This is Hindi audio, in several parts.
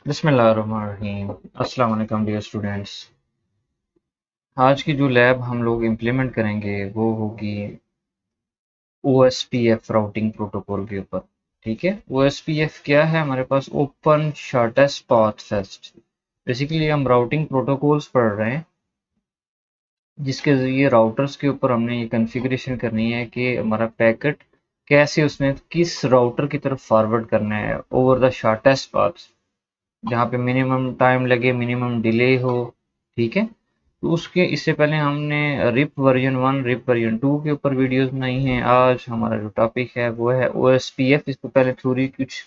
बिस्मिल्लाहिर्रहमानिर्रहीम। अस्सलाम वालेकुम डियर स्टूडेंट्स। आज की जो लैब हम लोग इम्प्लीमेंट करेंगे वो होगी OSPF राउटिंग प्रोटोकॉल के ऊपर। ठीक है, OSPF क्या है? हमारे पास open shortest path first. Basically हम राउटिंग प्रोटोकॉल्स पढ़ रहे हैं जिसके ज़रिए राउटर्स के ऊपर हमने ये कॉन्फ़िगरेशन करनी है कि हमारा पैकेट कैसे उसने किस राउटर की तरफ फॉरवर्ड करना है ओवर द शॉर्टेस्ट पाथ, जहाँ पे मिनिमम टाइम लगे, मिनिमम डिले हो। ठीक है, तो उसके इससे पहले हमने रिप वर्जन 1 रिप वर्जन 2 के ऊपर वीडियोस बनाई हैं। आज हमारा जो टॉपिक है वो है OSPF। इसको पहले थ्योरी कुछ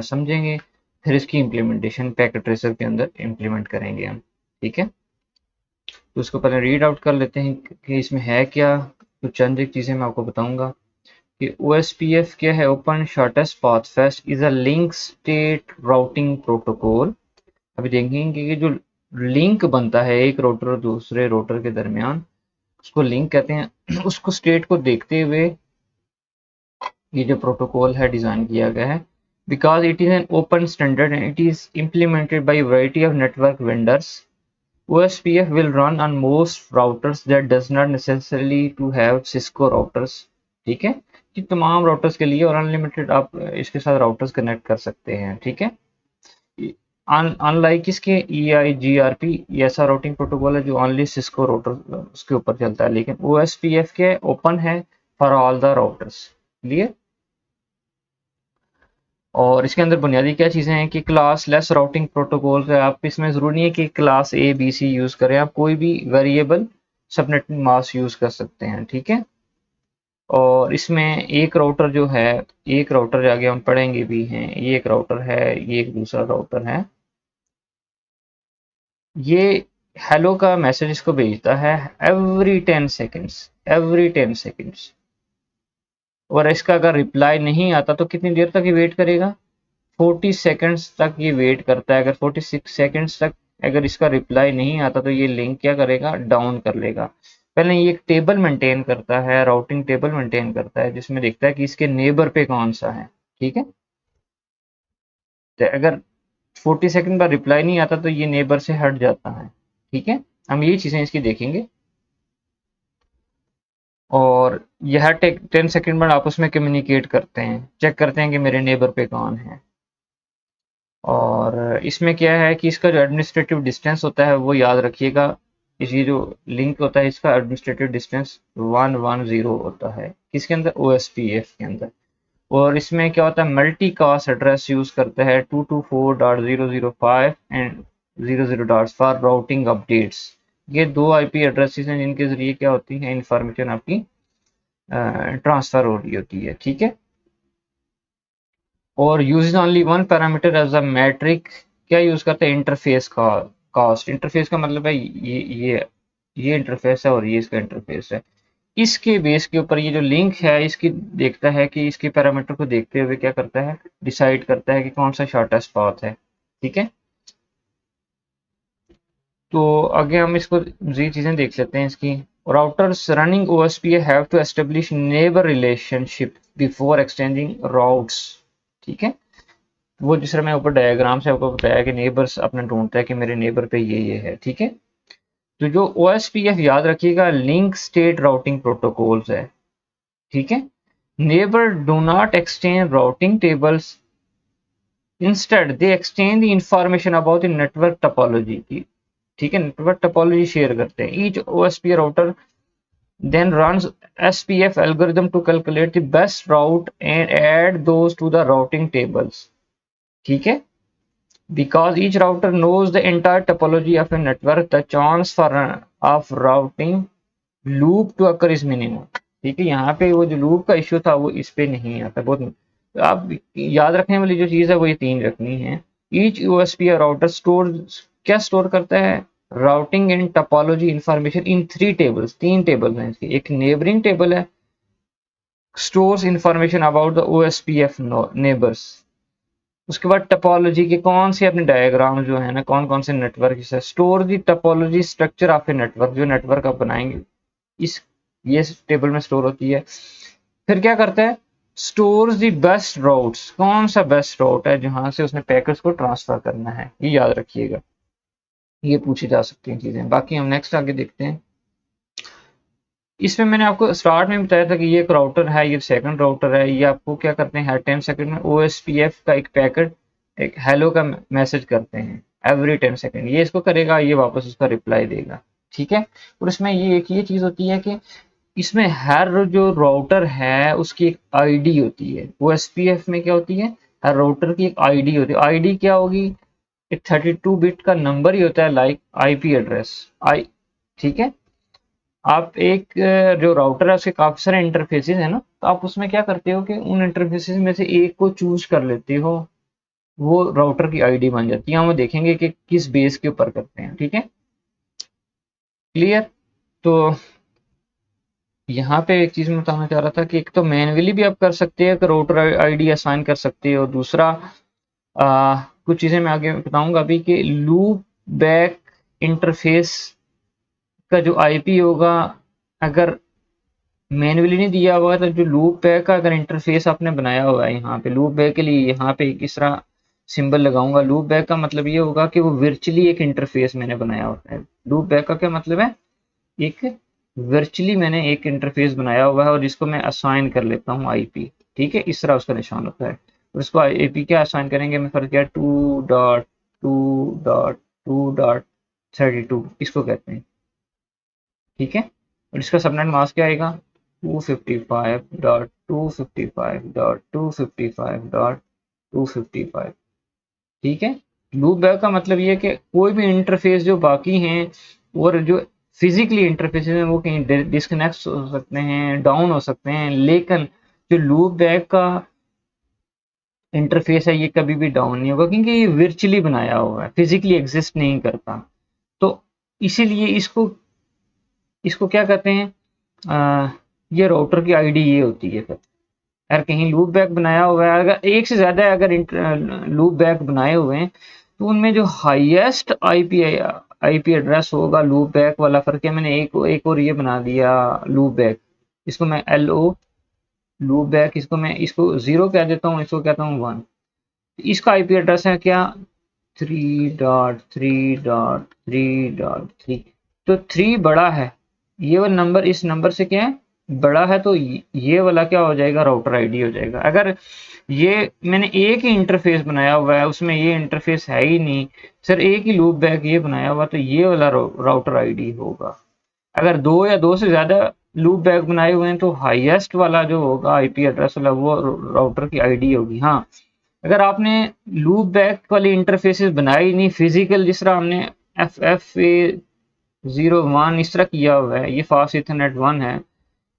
समझेंगे, फिर इसकी इम्प्लीमेंटेशन पैकेट ट्रेसर के अंदर इम्प्लीमेंट करेंगे हम। ठीक है, तो उसको पहले रीड आउट कर लेते हैं कि इसमें है क्या। तो चंद एक चीज़ें मैं आपको बताऊंगा कि OSPF क्या है। Open shortest path first is a link state routing protocol. अभी देखेंगे कि जो लिंक बनता है एक रोटर और दूसरे रोटर के दरमियान, उसको लिंक कहते हैं। उसको स्टेट को देखते हुए ये जो प्रोटोकॉल है डिज़ाइन किया गया है। Because it is an open standard and it is implemented by variety of network vendors, OSPF will run on most routers that does not necessarily to have Cisco routers। ठीक है, कि तमाम राउटर्स के लिए और अनलिमिटेड आप इसके साथ राउटर्स कनेक्ट कर सकते हैं। ठीक है, अनलाइक इसके EIGRP, ये ऐसा राउटिंग प्रोटोकॉल है जो ओनली सिस्को राउटर उसके ऊपर चलता है, लेकिन OSPF के ओपन है for all the routers. Clear? और इसके अंदर बुनियादी क्या चीज़ें हैं कि क्लास लेस राउटिंग प्रोटोकॉल है। आप इसमें ज़रूरी नहीं है कि क्लास ABC यूज़ करें, आप कोई भी वेरिएबल सबनेटिंग मास्क यूज़ कर सकते हैं। ठीक है, और इसमें एक राउटर जो है, एक राउटर आगे हम पढ़ेंगे भी हैं, ये एक राउटर है, ये एक दूसरा राउटर है। ये हेलो का मैसेज इसको भेजता है एवरी 10 सेकेंड्स, एवरी 10 सेकेंड्स। और इसका अगर रिप्लाई नहीं आता तो कितनी देर तक ये वेट करेगा? 40 सेकेंड्स तक ये वेट करता है। अगर 46 सेकेंड्स तक अगर इसका रिप्लाई नहीं आता तो ये लिंक क्या करेगा? डाउन कर लेगा। पहले ये एक टेबल मेंटेन करता है, राउटिंग टेबल मेंटेन करता है, जिसमें देखता है कि इसके नेबर पे कौन सा है। ठीक है, तो अगर 40 सेकेंड बाद रिप्लाई नहीं आता तो ये नेबर से हट जाता है। ठीक है, हम ये चीज़ें इसकी देखेंगे। और यह 10 सेकेंड बाद आपस में कम्युनिकेट करते हैं, चेक करते हैं कि मेरे नेबर पे कौन है। और इसमें क्या है कि इसका जो एडमिनिस्ट्रेटिव डिस्टेंस होता है वो याद रखिएगा। ये जो लिंक होता है इसका एडमिनिस्ट्रेटिव डिस्टेंस 110 होता है। किसके अंदर? OSPF के अंदर। और इसमें क्या होता है? मल्टी कास्ट एड्रेस यूज करता है 224.0.0.5 and 00 dots for routing updates. ये दो IP एड्रेसेस हैं जिनके जरिए क्या होती है, इंफॉर्मेशन आपकी ट्रांसफर हो रही होती है। ठीक है, और use only one parameter as a metric. क्या यूज करते हैं? इंटरफेस का कास्ट। इंटरफेस का मतलब है ये इंटरफेस है और ये इसका इंटरफेस है। इसके बेस के ऊपर ये जो लिंक है इसकी देखता है कि इसके पैरामीटर को देखते हुए क्या करता है, डिसाइड करता है कि कौन सा शॉर्टेस्ट पाथ है। ठीक है, तो आगे हम इसको जी चीजें देख लेते हैं इसकी। Routers running OSPF have to establish neighbour relationship before exchanging routes. ठीक है, वो जिस तरह मैं ऊपर डायग्राम से आपको बताया कि नेबर्स अपना ढूंढता है कि मेरे नेबर पे ये है। ठीक है, तो जो OSPF याद रखिएगा लिंक स्टेट राउटिंग प्रोटोकॉल्स है। ठीक है, neighbour do not exchange routing tables, instead they exchange the information about the network topology की। ठीक है, नेटवर्क टोपोलॉजी शेयर करते हैं। Each OSPF router then runs SPF algorithm to calculate the best route and add those to the routing tables। ठीक है, because each router knows the entire topology of a network, the chance for of routing loop to occur is minimum। ठीक है, यहाँ पे वो जो लूप का इश्यू था वो इस पे नहीं आता। बहुत तो आप याद रखने वाली जो चीज़ है वो ये तीन रखनी है। ईच OSPF राउटर स्टोर क्या स्टोर करता है? Routing and topology information in 3 tables. 3 table हैं इसकी। एक नेबरिंग टेबल है, stores information about the OSPF neighbours. उसके बाद टोपोलॉजी के कौन से अपने डायग्राम जो है ना, कौन कौन से नेटवर्क से store the topology structure of a network. जो नेटवर्क आप बनाएंगे इस ये टेबल में स्टोर होती है। फिर क्या करता है? स्टोर्स द बेस्ट राउट्स, कौन सा बेस्ट राउट है जहां से उसने पैकेट्स को ट्रांसफर करना है, ये याद रखिएगा, ये पूछी जा सकती हैं चीजें। बाकी हम नेक्स्ट आगे देखते हैं। इसमें मैंने आपको स्टार्ट में बताया था कि ये एक राउटर है, ये सेकंड राउटर है, ये आपको क्या करते हैं हर 10 सेकंड में OSPF का एक पैकेट, एक हेलो का मैसेज करते हैं एवरी 10 सेकंड। ये इसको करेगा, ये वापस उसका रिप्लाई देगा, ठीक है। और इसमें ये एक ये चीज होती है कि इसमें हर जो राउटर है उसकी एक आईडी होती है। OSPF में क्या होती है, हर राउटर की एक आईडी होती है। आईडी क्या होगी, एक 32 बिट का नंबर ही होता है, लाइक आईपी एड्रेस आई, ठीक है। आप एक जो राउटर है उसके काफी सारे इंटरफेसेस है ना, तो आप उसमें क्या करते हो कि उन इंटरफेसेस में से एक को चूज कर लेते हो, वो राउटर की आईडी बन जाती है। हम देखेंगे कि किस बेस के ऊपर करते हैं, ठीक है, क्लियर। तो यहाँ पे एक चीज मैं बताना चाह रहा था कि एक तो मैन्युअली भी आप कर सकते हैं कि राउटर आईडी असाइन कर सकते हो। दूसरा कुछ चीजें मैं आगे बताऊंगा अभी कि लूप बैक इंटरफेस का जो आईपी होगा, अगर मैन्युअली नहीं दिया हुआ है तो जो लूप बैक का अगर इंटरफेस आपने बनाया हुआ है, यहाँ पे लूप बैक के लिए यहाँ पे किस तरह सिंबल लगाऊंगा। लूप बैक का मतलब ये होगा कि वो वर्चुअली एक इंटरफेस मैंने बनाया होता है। लूप बैक का क्या मतलब है, एक वर्चुअली मैंने एक इंटरफेस बनाया हुआ है और जिसको मैं असाइन कर लेता हूँ आईपी, ठीक है, इस तरह उसका निशान होता है। और उसको आईपी क्या असाइन करेंगे, मैं फर्क किया 2.2.2.32 इसको कहते हैं, ठीक है। और इसका सबनेट मास्क क्या आएगा, 255.255.255.255, ठीक है। लूप बैक का मतलब ये है कि कोई भी इंटरफेस जो बाकी हैं और जो फिजिकली इंटरफेस हैं वो कहीं डिस्कनेक्ट हो सकते हैं, डाउन हो सकते हैं, लेकिन जो लूप बैक का इंटरफेस है ये कभी भी डाउन नहीं होगा क्योंकि ये वर्चुअली बनाया हुआ है, फिजिकली एग्जिस्ट नहीं करता। तो इसीलिए इसको इसको क्या कहते हैं, ये राउटर की आईडी ये होती है। फिर अगर कहीं लूप बैक बनाया हुआ है, अगर एक से ज़्यादा अगर लूप बैक बनाए हुए हैं तो उनमें जो हाईएस्ट आईपी एड्रेस होगा लूप बैक वाला, फर्क है मैंने एक और ये बना दिया लूप बैक, इसको मैं LO लूप बैक, इसको मैं इसको 0 कह देता हूँ, इसको कहता हूँ 1। इसका आईपी एड्रेस है क्या, 3.3.3.3। तो 3 बड़ा है, ये वाला नंबर इस नंबर से क्या है बड़ा है, तो ये वाला क्या हो जाएगा, राउटर आईडी हो जाएगा। अगर ये मैंने एक ही इंटरफेस बनाया हुआ है उसमें ये इंटरफेस है ही नहीं, सर एक ही लूप बैक ये बनाया हुआ, तो ये वाला राउटर आईडी होगा। अगर दो या दो से ज्यादा लूप बैक बनाए हुए हैं तो हाईएस्ट वाला जो होगा आईपी एड्रेस वाला वो राउटर की आईडी होगी। हाँ, अगर आपने लूप बैक वाली इंटरफेसेस बनाई नहीं फिजिकल, जिस तरह हमने FFA01 इस तरह किया हुआ है, ये फास्ट इथरनेट 1 है,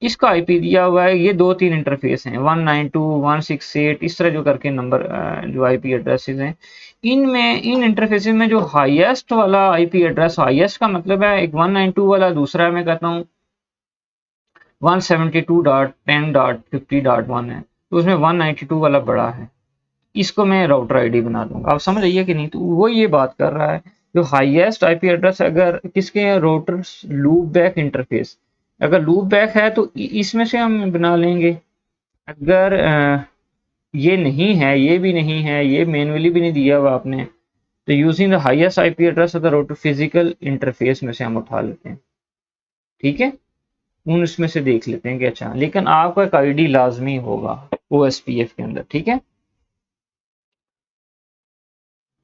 इसका आईपी दिया हुआ है, ये दो तीन इंटरफेस हैं 192.168 इस तरह जो करके नंबर जो आईपी एड्रेसेस हैं, इनमें इन इंटरफेसेस में जो हाईएस्ट वाला आईपी एड्रेस, हाईएस्ट का मतलब है एक 192 वाला, दूसरा मैं कहता हूँ 172.10.50.1 है, तो उसमें 192 वाला बड़ा है, इसको मैं राउटर आईडी बना दूंगा। आप समझ रही है कि नहीं, तो वो ये बात कर रहा है जो हाईएस्ट आईपी एड्रेस अगर किसके हैं, राउटर लूप बैक इंटरफेस, अगर लूप बैक है तो इसमें से हम बना लेंगे। अगर ये नहीं है, ये भी नहीं है, ये मैन्युअली भी नहीं दिया हुआ आपने, तो using the highest IP address of the router physical interface में से हम उठा लेते हैं, ठीक है। उन उसमें से देख लेते हैं कि अच्छा, लेकिन आपका एक आईडी लाजमी होगा OSPF के अंदर, ठीक है।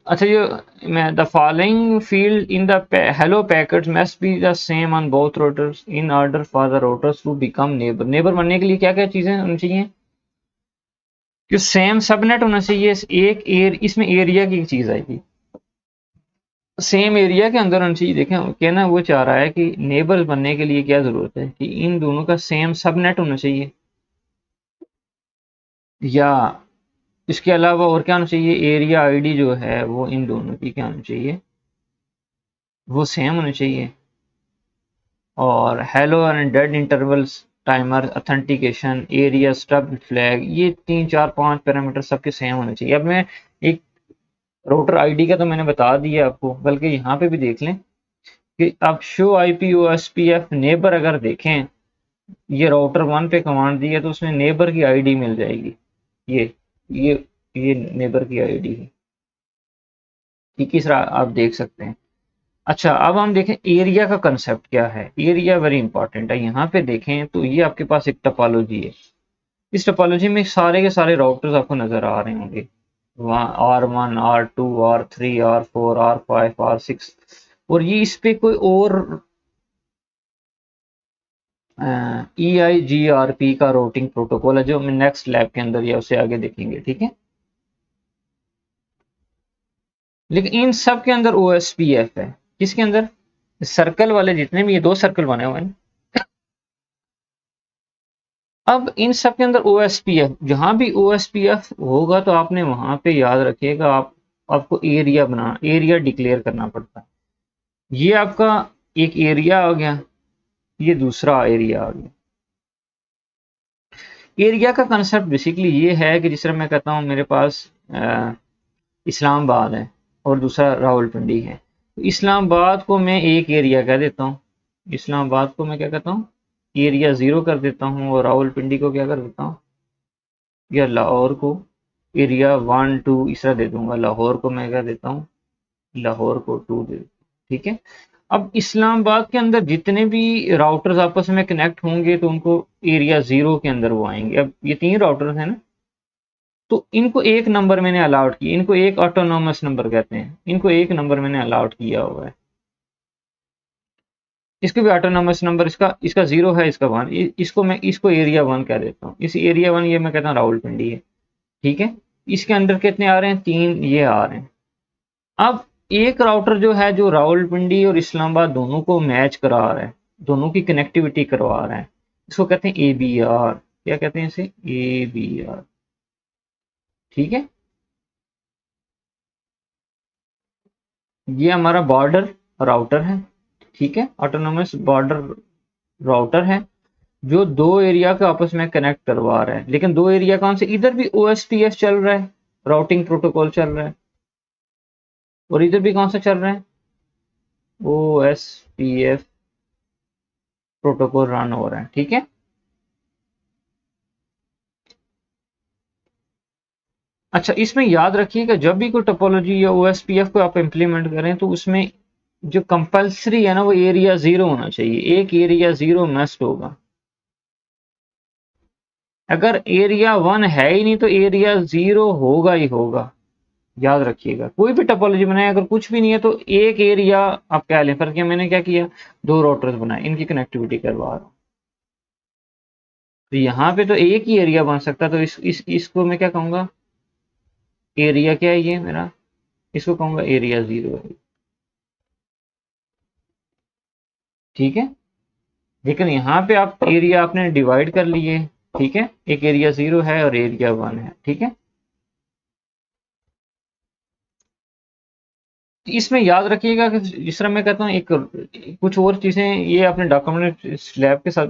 अच्छा, ये मैं the following field in the hello packets must be the same on both routers in order for the routers to become neighbor. Neighbor बनने के लिए क्या क्या चीजें होनी चाहिए, कि सेम सबनेट होना चाहिए, एक इसमें एरिया की चीज आएगी, सेम एरिया के अंदर होना चाहिए। देखें कहना वो चाह रहा है कि नेबर्स बनने के लिए क्या जरूरत है कि इन दोनों का सेम सबनेट होना चाहिए, या इसके अलावा और क्या होना चाहिए, एरिया आईडी जो है वो इन दोनों की क्या होनी चाहिए, वो सेम होनी चाहिए। और hello and dead intervals, timer, authentication, area, stub flag, ये 3 4 5 पैरामीटर सबके सेम होने चाहिए। अब मैं एक राउटर आईडी का तो मैंने बता दिया आपको, बल्कि यहाँ पे भी देख लें कि आप शो IP OSPF नेबर अगर देखें ये राउटर 1 पे कमांड दी है तो उसमें नेबर की आईडी मिल जाएगी। ये ये ये नेबर की आईडी है। ठीक है, इस तरह आप देख सकते हैं। अच्छा, अब हम देखें एरिया का कंसेप्ट क्या है। एरिया वेरी इंपॉर्टेंट है। यहाँ पे देखें तो ये आपके पास एक टोपोलॉजी है। इस टोपोलॉजी में सारे के सारे राउटर्स आपको नजर आ रहे होंगे। R1, R2, R3, R4, R5, R6। और ये इस पे कोई और EIGRP का रूटिंग प्रोटोकॉल है जो हम नेक्स्ट लैब के अंदर या उससे आगे देखेंगे। ठीक है, लेकिन इन सब के अंदर OSPF है। किसके अंदर? सर्कल वाले जितने भी, ये 2 सर्कल बने हुए हैं। अब इन सब के अंदर OSPF, जहां भी OSPF होगा तो आपने वहां पे याद रखिएगा, आपको एरिया डिक्लेयर करना पड़ता है। ये आपका एक एरिया आ गया, ये दूसरा एरिया आ गया। एरिया का कंसेप्ट बेसिकली ये है कि जिस तरह मैं कहता हूँ मेरे पास इस्लामाबाद है और दूसरा रावलपिंडी है। तो इस्लामाबाद को मैं एक एरिया कह देता हूँ। इस्लामाबाद को मैं क्या कहता हूँ, एरिया 0 कर देता हूँ, और रावलपिंडी को क्या कर देता हूँ, या लाहौर को एरिया 1 2 इस तरह दे दूंगा। लाहौर को मैं क्या देता हूँ, लाहौर को 2 दे देता हूँ। ठीक है। अब इस्लामाबाद के अंदर जितने भी राउटर्स आपस में कनेक्ट होंगे तो उनको एरिया 0 के अंदर वो आएंगे। अब ये 3 राउटर्स हैं ना, तो इनको एक नंबर मैंने अलाउड किया, इनको एक ऑटोनॉमस नंबर कहते हैं, इनको एक नंबर मैंने अलाउड किया हुआ है। इसको भी ऑटोनॉमस नंबर, इसका इसका 0 है, इसका 1, इसको एरिया 1 कह देता हूँ। इस एरिया 1 ये मैं कहता हूँ रावलपिंडी है। ठीक है, इसके अंदर कितने आ रहे हैं, 3 ये आ रहे हैं। अब एक राउटर जो है जो रावलपिंडी और इस्लामाबाद दोनों को मैच करा रहा है, दोनों की कनेक्टिविटी करवा रहा है, इसको कहते हैं ABR। क्या कहते हैं इसे, ABR। ठीक है, ये हमारा बॉर्डर राउटर है। ठीक है, ऑटोनोमस बॉर्डर राउटर है जो 2 एरिया को आपस में कनेक्ट करवा रहा है। लेकिन 2 एरिया कौन से, इधर भी OSPF चल रहा है, राउटिंग प्रोटोकॉल चल रहा है, और इधर भी कौन सा चल रहा है, OSPF प्रोटोकॉल रन हो रहा है। ठीक है। अच्छा, इसमें याद रखिएगा जब भी कोई टोपोलॉजी या OSPF को आप इंप्लीमेंट करें तो उसमें जो कंपलसरी है ना वो एरिया 0 होना चाहिए। एक एरिया 0 मस्ट होगा। अगर एरिया 1 है ही नहीं तो एरिया 0 होगा ही होगा। याद रखिएगा, कोई भी टोपोलॉजी बनाए अगर कुछ भी नहीं है तो एक एरिया आप कह लें। पर क्या मैंने क्या किया, 2 राउटर्स बनाए, इनकी कनेक्टिविटी करवा रहा हूं। तो यहाँ पे तो एक ही एरिया बन सकता है, तो इसको मैं क्या कहूंगा, एरिया क्या है ये मेरा, इसको कहूंगा एरिया 0 है। ठीक है, लेकिन यहाँ पे आप एरिया आपने डिवाइड कर लिए। ठीक है, एक एरिया 0 है और एरिया 1 है। ठीक है, इसमें याद रखिएगा कि जिस तरह मैं कहता हूँ एक कुछ और चीज़ें ये अपने डॉक्यूमेंट स्लैब के साथ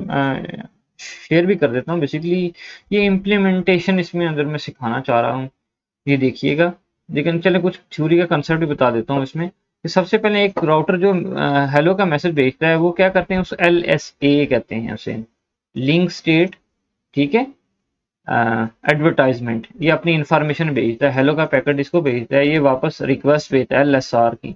शेयर भी कर देता हूँ। बेसिकली ये इम्प्लीमेंटेशन इसमें अंदर मैं सिखाना चाह रहा हूँ, ये देखिएगा। लेकिन चले कुछ थ्योरी का कंसेप्ट भी बता देता हूँ इसमें कि सबसे पहले एक राउटर जो हेलो का मैसेज भेजता है वो क्या करते हैं, उस LSA कहते हैं उसे, लिंक स्टेट। ठीक है, एडवर्टाइजमेंट, ये अपनी इंफॉर्मेशन भेजता है, हेलो का पैकेट इसको भेजता है, ये वापस रिक्वेस्ट भेजता है LSR की।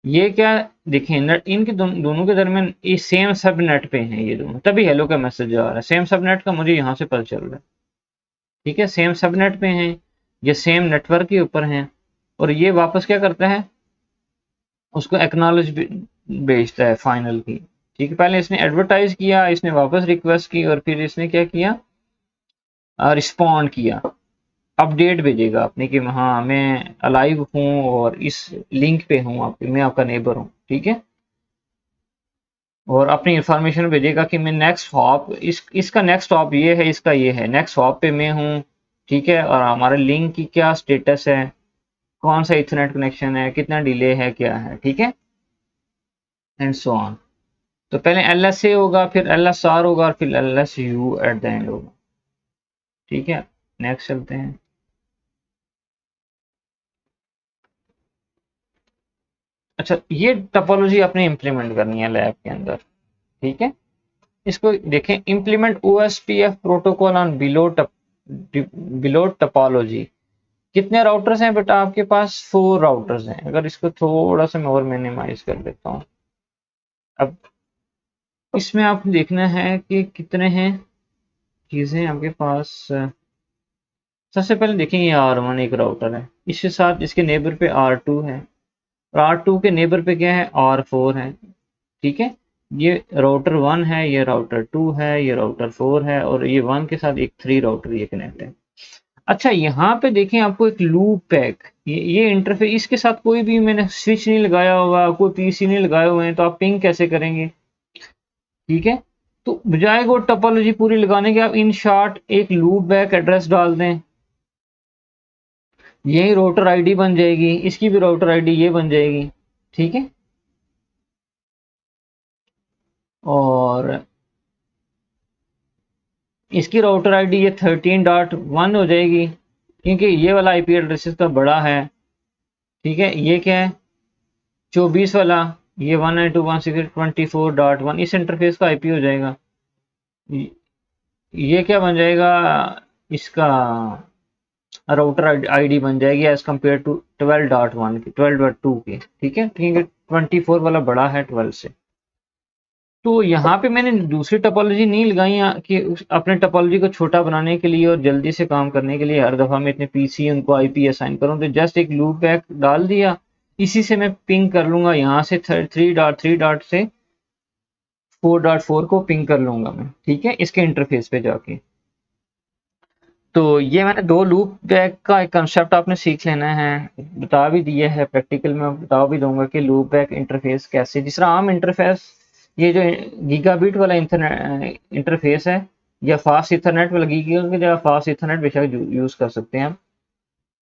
ये क्या, देखें नेट इनके दोनों के दरमियान ये सेम सब नेट पे हैं ये दोनों, तभी हेलो का मैसेज आ रहा है। सेम सब नेट का मुझे यहाँ से पता चल रहा है। ठीक है, सेम सब नेट पे हैं, ये सेम नेटवर्क के ऊपर हैं, और ये वापस क्या करता है, उसको एक्नॉलेज भेजता है फाइनल की। ठीक है, पहले इसने एडवर्टाइज किया, इसने वापस रिक्वेस्ट की, और फिर इसने क्या किया, रिस्पॉन्ड किया, अपडेट भेजेगा अपने कि हाँ मैं अलाइव हूँ और इस लिंक पे हूँ, आपके मैं आपका नेबर हूँ। ठीक है, और अपनी इंफॉर्मेशन भेजेगा कि मैं नेक्स्ट हॉप इसका नेक्स्ट हॉप ये है, इसका ये है, नेक्स्ट हॉप पे मैं हूँ। ठीक है, और हमारे लिंक की क्या स्टेटस है, कौन सा इथरनेट कनेक्शन है, कितना डिले है, क्या है। ठीक है, एंड सो ऑन। तो पहले LSA होगा, फिर LSR होगा, और फिर LSU एट द एंड होगा। ठीक है, नेक्स्ट चलते हैं। अच्छा, ये टोपोलॉजी आपने इंप्लीमेंट करनी है लैब के अंदर। ठीक है, इसको देखें, implement OSPF protocol on below topology. कितने राउटर्स हैं बेटा आपके पास? 4 राउटर्स हैं। अगर इसको थोड़ा सा मैं और मिनिमाइज कर देता हूँ, अब इसमें आपको देखना है कि कितने हैं चीजें आपके पास। सबसे पहले देखें, ये R1 एक राउटर है, इसके साथ इसके नेबर पे R2 है, और R2 के नेबर पे क्या है? R4 है। ठीक है, ये राउटर 1 है, ये राउटर 2 है, ये राउटर 4 है, और ये 1 के साथ एक 3 राउटर ये कनेक्ट है। अच्छा, यहाँ पे देखें आपको एक लूप पैक, ये इंटरफेस, इसके साथ कोई भी मैंने स्विच नहीं लगाया हुआ, कोई पीसी नहीं लगाए हुए हैं, तो आप पिंग कैसे करेंगे? ठीक है, तो बजाय वो टोपोलॉजी पूरी लगाने के, आप इन शॉर्ट एक लूप बैक एड्रेस डाल दें, यही राउटर आईडी बन जाएगी, इसकी भी राउटर आईडी ये बन जाएगी। ठीक है, और इसकी राउटर आईडी ये 13.1 हो जाएगी, क्योंकि ये वाला आईपी एड्रेस इसका बड़ा है। ठीक है, ये क्या है? 24 वाला, ये 192.168.24.1 इस इंटरफेस का आईपी हो जाएगा। ये क्या बन जाएगा? इसका राउटर आईडी बन जाएगी एज कम्पेयर टू 12.1 की, 12.2 की। ठीक है, क्योंकि 24 वाला बड़ा है 12 से। तो यहाँ पे मैंने दूसरी टोपोलॉजी नहीं लगाई कि अपने टोपोलॉजी को छोटा बनाने के लिए और जल्दी से काम करने के लिए हर दफ़ा मैं इतने पीसी उनको आईपी असाइन करूँ, तो जस्ट एक लूप बैक डाल दिया, इसी से मैं पिंग कर लूँगा, यहाँ से 3.3 से 4.4 को पिंग कर लूँगा मैं। ठीक है, इसके इंटरफेस पे जाके। तो ये मैंने 2 लूप बैक का एक कंसेप्ट आपने सीख लेना है, बता भी दिया है, प्रैक्टिकल में बता भी दूंगा कि लूप बैक इंटरफेस कैसे, जिस तरह आम इंटरफेस ये जो गीगाबिट वाला इंटरफेस है, या फास्ट इथरनेट वाला, गीगा या फास्ट इथरनेट बेशक यूज कर सकते हैं आप,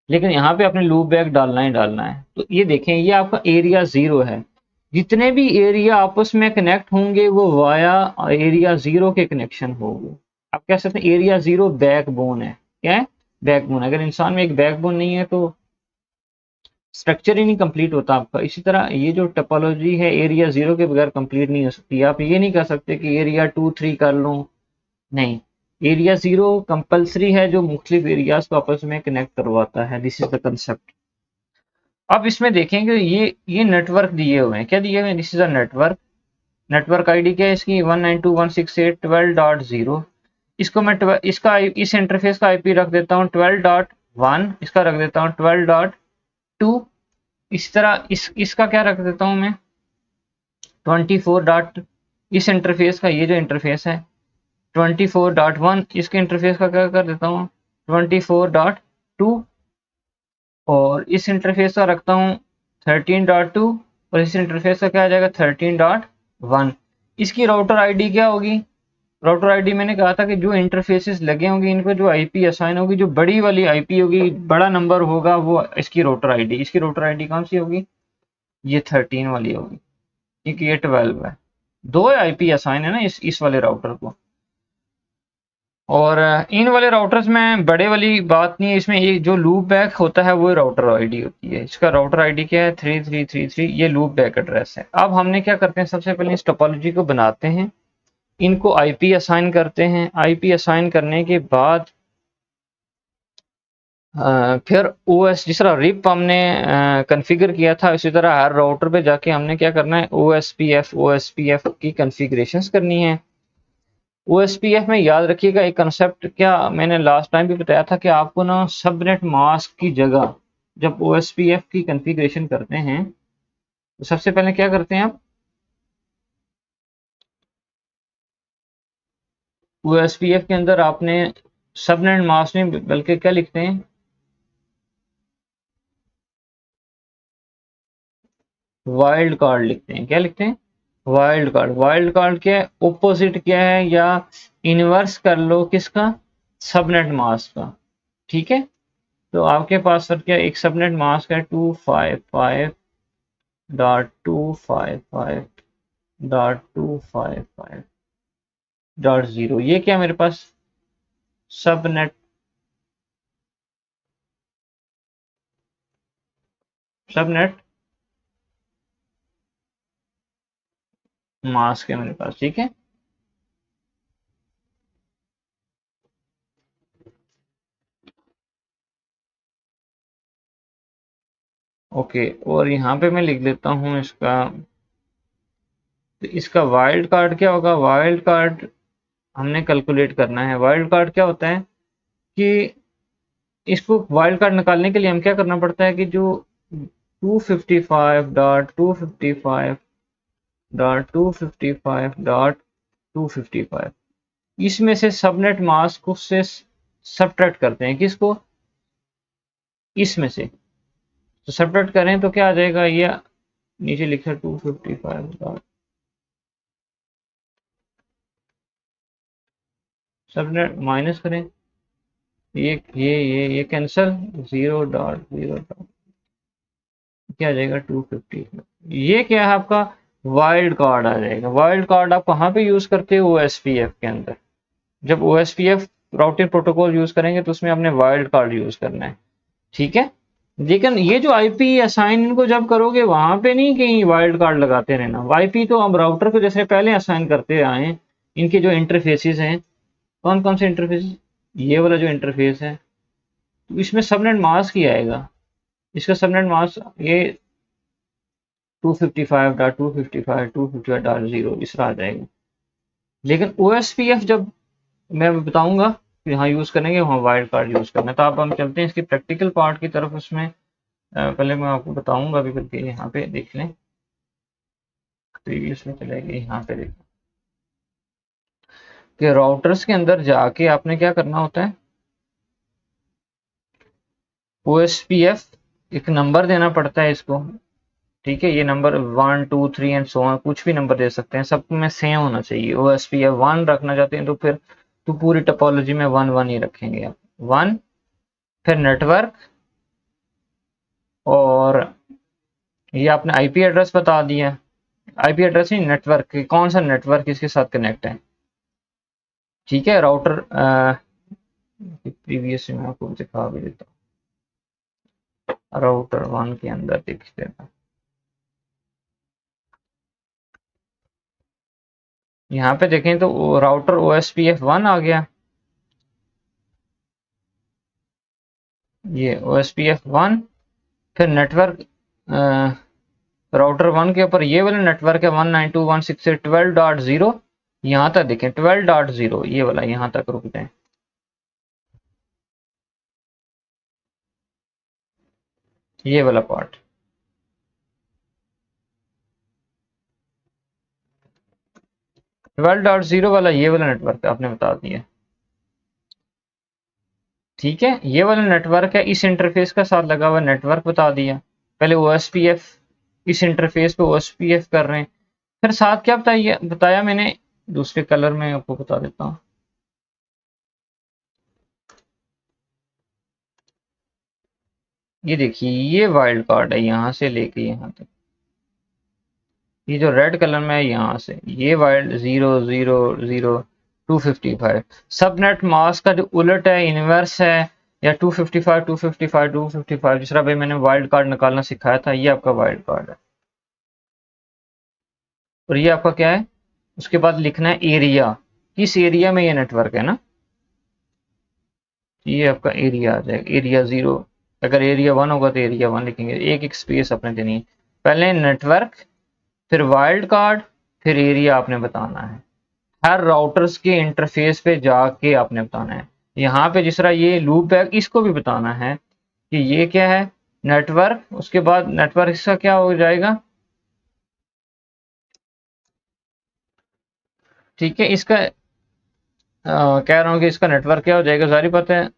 लेकिन यहाँ पे आपने लूप बैक डालना ही डालना है। तो ये देखें, ये आपका एरिया 0 है, जितने भी एरिया आपस में कनेक्ट होंगे वो वाया एरिया 0 के कनेक्शन होंगे। आप कह सकते हैं एरिया 0 बैकबोन है। क्या है? बैकबोन। अगर इंसान में एक बैकबोन नहीं है तो स्ट्रक्चर ही नहीं कंप्लीट होता आपका। इसी तरह ये जो टोपोलॉजी है एरिया 0 के बगैर कंप्लीट नहीं हो सकती। आप ये नहीं कर सकते कि एरिया 2 3 कर लूँ, नहीं, एरिया 0 कंपलसरी है, जो मुख्तलिफ एरियाज को आपस में कनेक्ट करवाता है। This is the concept. अब इसमें देखेंगे ये नेटवर्क दिए हुए हैं, क्या दिए हुए हैं? This is a network. Network ID क्या है इसकी? 192.168.12.0। इसको मैं इसका इस इंटरफेस का आईपी रख देता हूँ 12.1, इसका रख देता हूँ 12.2। इस तरह इसका क्या रख देता हूँ मैं? 24 डॉट, इस इंटरफेस का ये जो इंटरफेस है 24.1, इसके इंटरफेस का क्या कर देता हूँ? 24.2। और इस इंटरफेस का रखता हूँ 13.2, और इस इंटरफेस का क्या आ जाएगा? 13.1। इसकी राउटर आईडी क्या होगी? राउटर आईडी मैंने कहा था कि जो इंटरफेसेस लगे होंगे इन पर जो आईपी असाइन होगी, जो बड़ी वाली आईपी होगी, बड़ा नंबर होगा, वो इसकी राउटर आईडी। इसकी राउटर आईडी कौन सी होगी? ये 13 वाली होगी, क्योंकि ये 12 है। 2 आईपी असाइन है ना इस वाले राउटर को। और इन वाले राउटर्स में बड़े वाली बात नहीं है, इसमें ये जो लूप बैक होता है वो राउटर आईडी होती है। इसका राउटर आईडी क्या है? 3333। ये लूप बैक एड्रेस है। अब हमने क्या करते हैं, सबसे पहले इस टोपोलॉजी को बनाते हैं, इनको आईपी असाइन करते हैं। आईपी असाइन करने के बाद फिर ओएस, जिस तरह रिप हमने कॉन्फ़िगर किया था, उसी तरह हर राउटर पे जाके हमने क्या करना है? ओएसपीएफ की कॉन्फ़िगरेशंस करनी है। ओएसपीएफ में याद रखिएगा एक कंसेप्ट, क्या मैंने लास्ट टाइम भी बताया था कि आपको ना सबनेट मास्क की जगह जब ओएसपीएफ की कॉन्फ़िगरेशन करते हैं तो सबसे पहले क्या करते हैं आप? ओएसपीएफ के अंदर आपने सबनेट मास्क में बल्कि क्या लिखते हैं? वाइल्ड कार्ड लिखते हैं। क्या लिखते हैं? Wild card. वाइल्ड कार्ड क्या है? ओपोजिट क्या है, या इनवर्स कर लो किसका? सबनेट मास्क का। ठीक है, तो आपके पास सर क्या एक सबनेट मास्क है 255.255.255.0। ये क्या मेरे पास? सबनेट सबनेट मास्क है मेरे पास। ठीक है, ओके, और यहाँ पे मैं लिख देता हूँ इसका, तो इसका वाइल्ड कार्ड क्या होगा? वाइल्ड कार्ड हमने कैलकुलेट करना है। वाइल्ड कार्ड क्या होता है कि इसको वाइल्ड कार्ड निकालने के लिए हम क्या करना पड़ता है कि जो 255.255.255.255 इसमें से सबनेट मास्क को से सब्ट्रैक्ट करते हैं। किसको? इसमें से। तो सब्ट्रैक्ट करें तो क्या आ जाएगा? ये नीचे लिखा 255 डॉट, सबनेट माइनस करें, ये कैंसल, 0.0 क्या आ जाएगा? 250। ये क्या है आपका? वाइल्ड कार्ड आ जाएगा। वाइल्ड कार्ड आप कहाँ पे यूज करते हो? ओएसपीएफ के अंदर। जब ओएसपीएफ राउटिंग प्रोटोकॉल यूज करेंगे तो उसमें आपने वाइल्ड कार्ड यूज करना है, ठीक है। लेकिन ये जो आईपी असाइन इनको जब करोगे वहां पे नहीं कहीं वाइल्ड कार्ड लगाते रहना। आईपी तो हम राउटर को जैसे पहले असाइन करते आए हैं। इनके जो इंटरफेसेस हैं, कौन कौन से इंटरफेस? ये वाला जो इंटरफेस है, तो इसमें सबनेट मास्क ही आएगा। इसका सबनेट मास्क ये 255.255.255.0 इस तरह आ जाएगा। लेकिन ओएसपीएफ जब मैं बताऊंगा कि यहाँ यूज करेंगे, वहाँ वाइल्ड कार्ड यूज करना है। तो आप हम चलते हैं इसकी प्रैक्टिकल पार्ट की तरफ। उसमें पहले मैं आपको बताऊंगा अभी करके। यहाँ पे देख लें, प्रीवियस में चले गए, यहाँ पे देखें कि राउटर्स के अंदर जाके आपने क्या करना होता है। ओएसपीएफ एक नंबर देना पड़ता है इसको, ठीक है। ये नंबर 1 2 3 एंड सो ऑन, कुछ भी नंबर दे सकते हैं, सब में सेम होना चाहिए। ओएसपीएफ 1 रखना चाहते हैं तो फिर तो पूरी टोपोलॉजी में 1 1 ही रखेंगे आप। 1, फिर नेटवर्क, और ये आपने आईपी एड्रेस बता दिया। आईपी एड्रेस नहीं, नेटवर्क, कौन सा नेटवर्क इसके साथ कनेक्ट है, ठीक है। राउटर प्रीवियस में आपको दिखा भी देता हूँ। राउटर 1 के अंदर देख लेना, यहाँ पे देखें तो राउटर ओएसपीएफ 1 आ गया। ये ओएसपीएफ 1, फिर नेटवर्क, राउटर 1 के ऊपर ये वाला नेटवर्क है 192.168.12.0। यहाँ तक देखें 12.0, ये वाला यहाँ तक रुकते हैं। ये वाला पार्ट 12.0 वाला, ये वाला नेटवर्क आपने बता दिया, ठीक है। ये वाला नेटवर्क है, इस इंटरफेस का साथ लगा हुआ नेटवर्क बता दिया। पहले ओएसपीएफ, इस इंटरफेस पे ओएसपीएफ कर रहे हैं। फिर साथ क्या बताया मैंने, दूसरे कलर में आपको बता देता हूँ। ये देखिए, ये वाइल्ड कार्ड है यहाँ से लेके यहाँ तक। ये जो रेड कलर में है यहाँ से, ये वाइल्ड 0 0 0 255। सबनेट मास्क का जो उलट है, इनवर्स है, या 255 255 255, जिस तरह भाई मैंने वाइल्ड कार्ड निकालना सिखाया था, ये आपका वाइल्ड कार्ड है। और ये आपका क्या है? उसके बाद लिखना है एरिया, किस एरिया में ये नेटवर्क है ना। ये आपका एरिया आ जाएगा, एरिया 0। अगर एरिया 1 होगा तो एरिया 1 लिखेंगे। एक एक स्पेस अपने देनी है। पहले नेटवर्क, फिर वाइल्ड कार्ड, फिर एरिया आपने बताना है। हर राउटर्स के इंटरफेस पे जाके आपने बताना है। यहाँ पे जिस तरह ये लूप है, इसको भी बताना है कि ये क्या है, नेटवर्क। उसके बाद नेटवर्क इसका क्या हो जाएगा, ठीक है। इसका कह रहा हूँ कि इसका नेटवर्क क्या हो जाएगा, जारी बात है।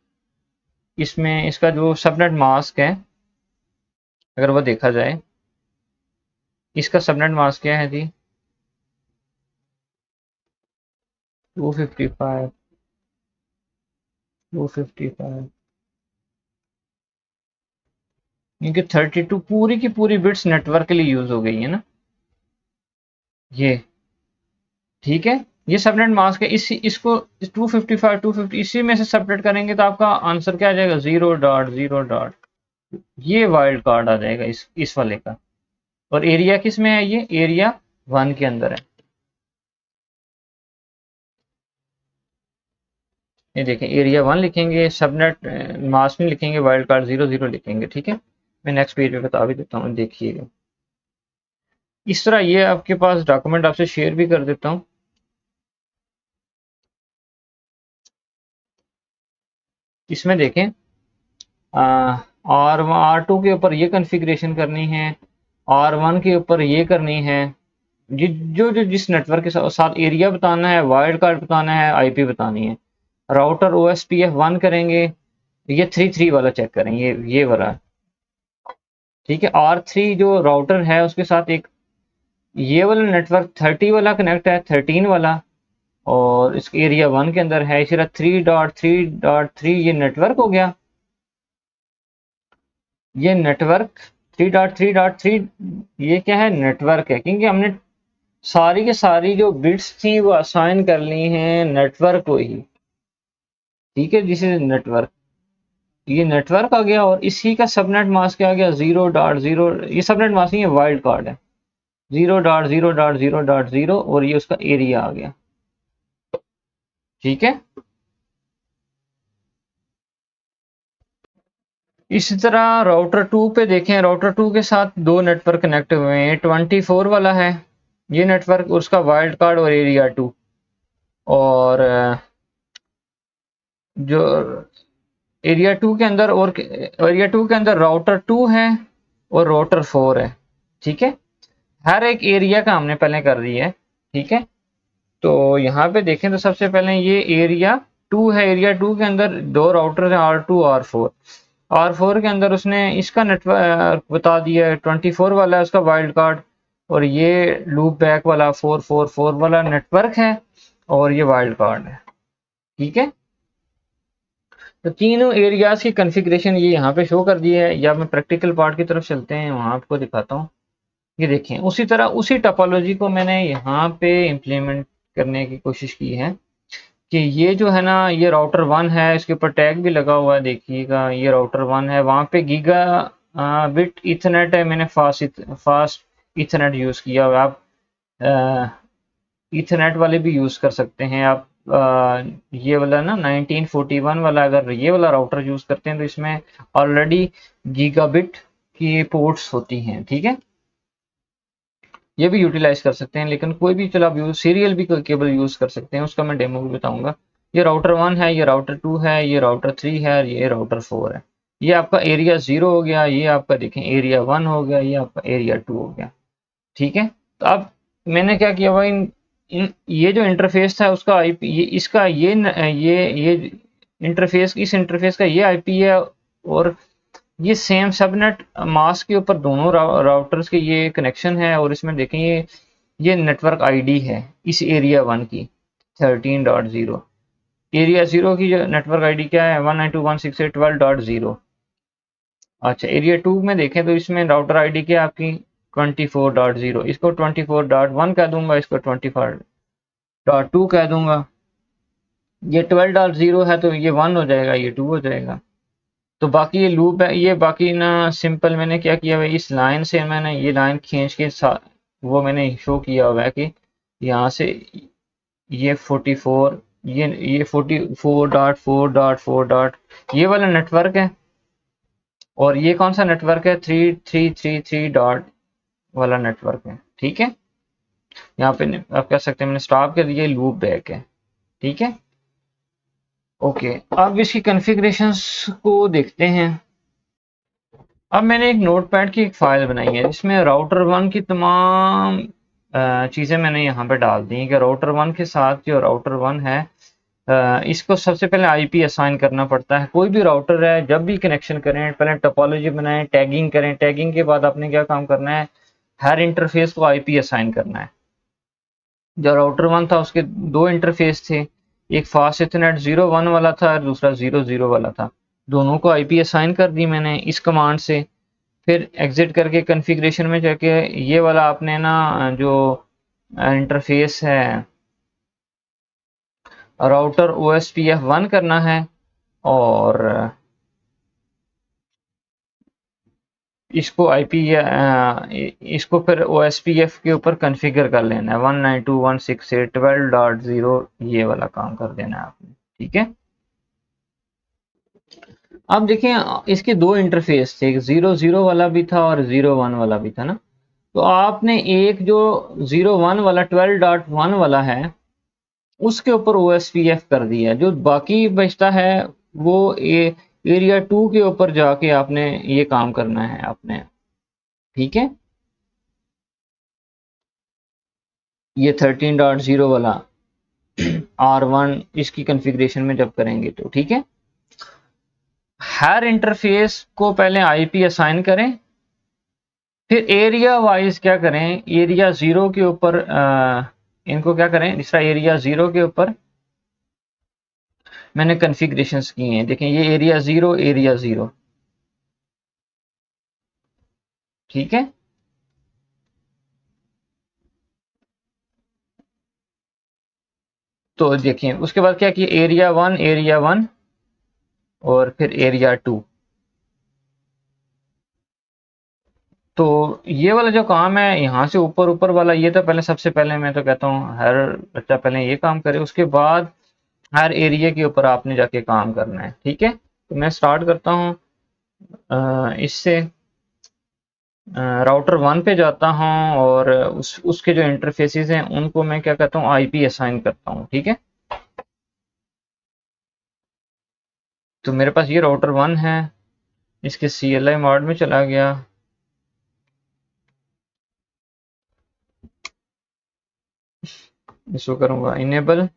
इसमें इसका जो सबनेट मास्क है, अगर वो देखा जाए, इसका सबनेट मास्क क्या है जी? 255 255, क्योंकि 32 पूरी की पूरी बिट्स नेटवर्क के लिए यूज हो गई है ना ये, ठीक है। ये सबनेट मास्क है। इसको 255 250 इसी में से सेपरेट करेंगे तो आपका आंसर क्या आ जाएगा? 0.0 ये वाइल्ड कार्ड आ जाएगा इस वाले का। और एरिया किस में है? ये एरिया 1 के अंदर है। ये देखें, एरिया 1 लिखेंगे, सबनेट मास्क में लिखेंगे, वाइल्ड कार्ड 0 0 लिखेंगे, ठीक है। मैं नेक्स्ट पेज पे बता भी देता हूँ, देखिएगा। इस तरह ये आपके पास डॉक्यूमेंट आपसे शेयर भी कर देता हूँ। इसमें देखें, R2 के ऊपर ये कॉन्फ़िगरेशन करनी है, R1 के ऊपर ये करनी है। जो जो जिस नेटवर्क के साथ एरिया बताना है, वाइल्ड कार्ड बताना है, आईपी बतानी है। राउटर OSPF1 करेंगे, ये 3 वाला चेक करेंगे, ये वाला। ठीक है, R3 जो राउटर है उसके साथ एक ये वाला नेटवर्क 30 वाला कनेक्ट है, 13 वाला, और इस एरिया 1 के अंदर है। इसी तरह 3.3.3 ये नेटवर्क हो गया। ये नेटवर्क 3.3.3 ये क्या है, नेटवर्क है, क्योंकि हमने सारी की सारी जो बिट्स थी वो असाइन कर ली हैं नेटवर्क को ही। ठीक है, दिस इज नेटवर्क, ये नेटवर्क आ गया, और इसी का सबनेट मास्क क्या आ गया, 0.0। ये सबनेट मास्क नहीं है, वाइल्ड कार्ड है, 0.0.0.0, और ये उसका एरिया आ गया। ठीक है, इसी तरह राउटर 2 पे देखें, राउटर 2 के साथ दो नेटवर्क कनेक्ट हुए हैं। 24 वाला है ये नेटवर्क, उसका वाइल्ड कार्ड और एरिया 2, और जो एरिया 2 के अंदर, और एरिया 2 के अंदर राउटर 2 है और राउटर 4 है। ठीक है, हर एक एरिया का हमने पहले कर दिया है। ठीक है, तो यहाँ पे देखें तो सबसे पहले ये एरिया 2 है, एरिया 2 के अंदर दो राउटर हैं, R2 R4। R4 के अंदर उसने इसका नेटवर्क बता दिया है, 24 वाला है उसका वाइल्ड कार्ड, और ये लूप बैक वाला 444 वाला नेटवर्क है, और ये वाइल्ड कार्ड है। ठीक है, तो तीनों एरियाज की कॉन्फ़िगरेशन ये यहाँ पे शो कर दी है। या मैं प्रैक्टिकल पार्ट की तरफ चलते हैं, वहाँ आपको दिखाता हूँ। ये देखें, उसी तरह उसी टोपोलॉजी को मैंने यहाँ पे इम्प्लीमेंट करने की कोशिश की है, कि ये जो है ना, ये राउटर 1 है, इसके ऊपर टैग भी लगा हुआ है, देखिएगा, ये राउटर 1 है। वहाँ पे गीगा बिट इथरनेट है, मैंने फास्ट इथरनेट यूज़ किया हुआ है। आप ईथरनेट वाले भी यूज़ कर सकते हैं। आप ये वाला ना 1941 वाला, अगर ये वाला राउटर यूज़ करते हैं तो इसमें ऑलरेडी गीगाबिट की पोर्ट्स होती हैं। ठीक है, ये भी यूटिलाइज कर सकते हैं, लेकिन कोई भी, चलो आप सीरियल भी केबल यूज़ कर सकते हैं, उसका मैं डेमो भी बताऊंगा। ये राउटर 1 है, ये राउटर 2 है, ये राउटर 3 है, ये राउटर 4 है। ये आपका एरिया 0 हो गया, ये आपका देखें एरिया 1 हो गया, ये आपका एरिया 2 हो गया। ठीक है, तो अब मैंने क्या किया हुआ, ये जो इंटरफेस था उसका आईपी, ये इसका ये इंटरफेस, इस इंटरफेस का ये आईपी है, और ये सेम सबनेट मास्क के ऊपर दोनों राउटर्स के ये कनेक्शन है। और इसमें देखें, ये नेटवर्क आईडी है इस एरिया 1 की, 13.0। एरिया 0 की जो नेटवर्क आईडी क्या है, 192.168.12.0। अच्छा, एरिया 2 में देखें तो इसमें राउटर आईडी क्या है आपकी, 24.0। इसको 24.1 कह दूंगा, इसको 24.2 कह दूंगा। ये 12.0 है तो ये 1 हो जाएगा, ये 2 हो जाएगा। तो बाकी ये लूप है, ये बाकी ना सिंपल मैंने क्या किया हुआ है, इस लाइन से मैंने ये लाइन खींच के साथ वो मैंने शो किया हुआ है कि यहाँ से ये 44, ये 44.4.4 डॉट ये वाला नेटवर्क है, और ये कौन सा नेटवर्क है, 3333 डॉट वाला नेटवर्क है। ठीक है, यहाँ पे आप कह सकते हैं मैंने स्टॉप कर दिया, लूप बैक है। ठीक है, ओके, अब इसकी कॉन्फ़िगरेशंस को देखते हैं। अब मैंने एक नोटपैड की एक फाइल बनाई है जिसमें राउटर 1 की तमाम चीज़ें मैंने यहाँ पे डाल दी हैं, कि राउटर 1 के साथ जो राउटर 1 है, इसको सबसे पहले आईपी असाइन करना पड़ता है। कोई भी राउटर है, जब भी कनेक्शन करें पहले टोपोलॉजी बनाएं, टैगिंग करें, टैगिंग के बाद आपने क्या काम करना है, हर इंटरफेस को आईपी असाइन करना है। जो राउटर 1 था उसके दो इंटरफेस थे, एक फास्ट इथरनेट 01 वाला था और दूसरा 00 वाला था। दोनों को आईपी असाइन कर दी मैंने इस कमांड से। फिर एग्जिट करके कॉन्फ़िगरेशन में जाके ये वाला आपने ना जो इंटरफेस है राउटर OSPF1 करना है, और इसको आईपी इसको फिर OSPF के ऊपर कॉन्फ़िगर कर लेना है, 192.168.12.0 ये वाला काम कर देना है आपने। ठीक है, अब देखें इसके दो इंटरफेस थे, एक 0 0 वाला भी था और 0 1 वाला भी था ना। तो आपने एक जो 0 1 वाला 12.1 वाला है उसके ऊपर OSPF कर दिया, जो बाकी बचता है वो एरिया 2 के ऊपर जाके आपने ये काम करना है आपने, ठीक है। ये 13.0 वाला R1 इसकी कॉन्फ़िगरेशन में जब करेंगे तो ठीक है। हर इंटरफेस को पहले IP असाइन करें, फिर एरिया वाइज क्या करें, एरिया 0 के ऊपर इनको क्या करें, दूसरा एरिया 0 के ऊपर मैंने कॉन्फ़िगरेशंस की हैं। देखें ये एरिया 0 एरिया 0, ठीक है। तो देखिए उसके बाद क्या किया, एरिया 1 और फिर एरिया 2। तो ये वाला जो काम है यहाँ से ऊपर ऊपर वाला, ये तो पहले सबसे पहले मैं तो कहता हूँ हर बच्चा पहले ये काम करे, उसके बाद हर एरिया के ऊपर आपने जाके काम करना है, ठीक है। तो मैं स्टार्ट करता हूँ इससे राउटर 1 पे जाता हूँ और उसके जो इंटरफेसेस हैं उनको मैं क्या करता हूँ IP असाइन करता हूँ, ठीक है। तो मेरे पास ये राउटर 1 है, इसके CLI मोड में चला गया, इसको करूँगा इनेबल,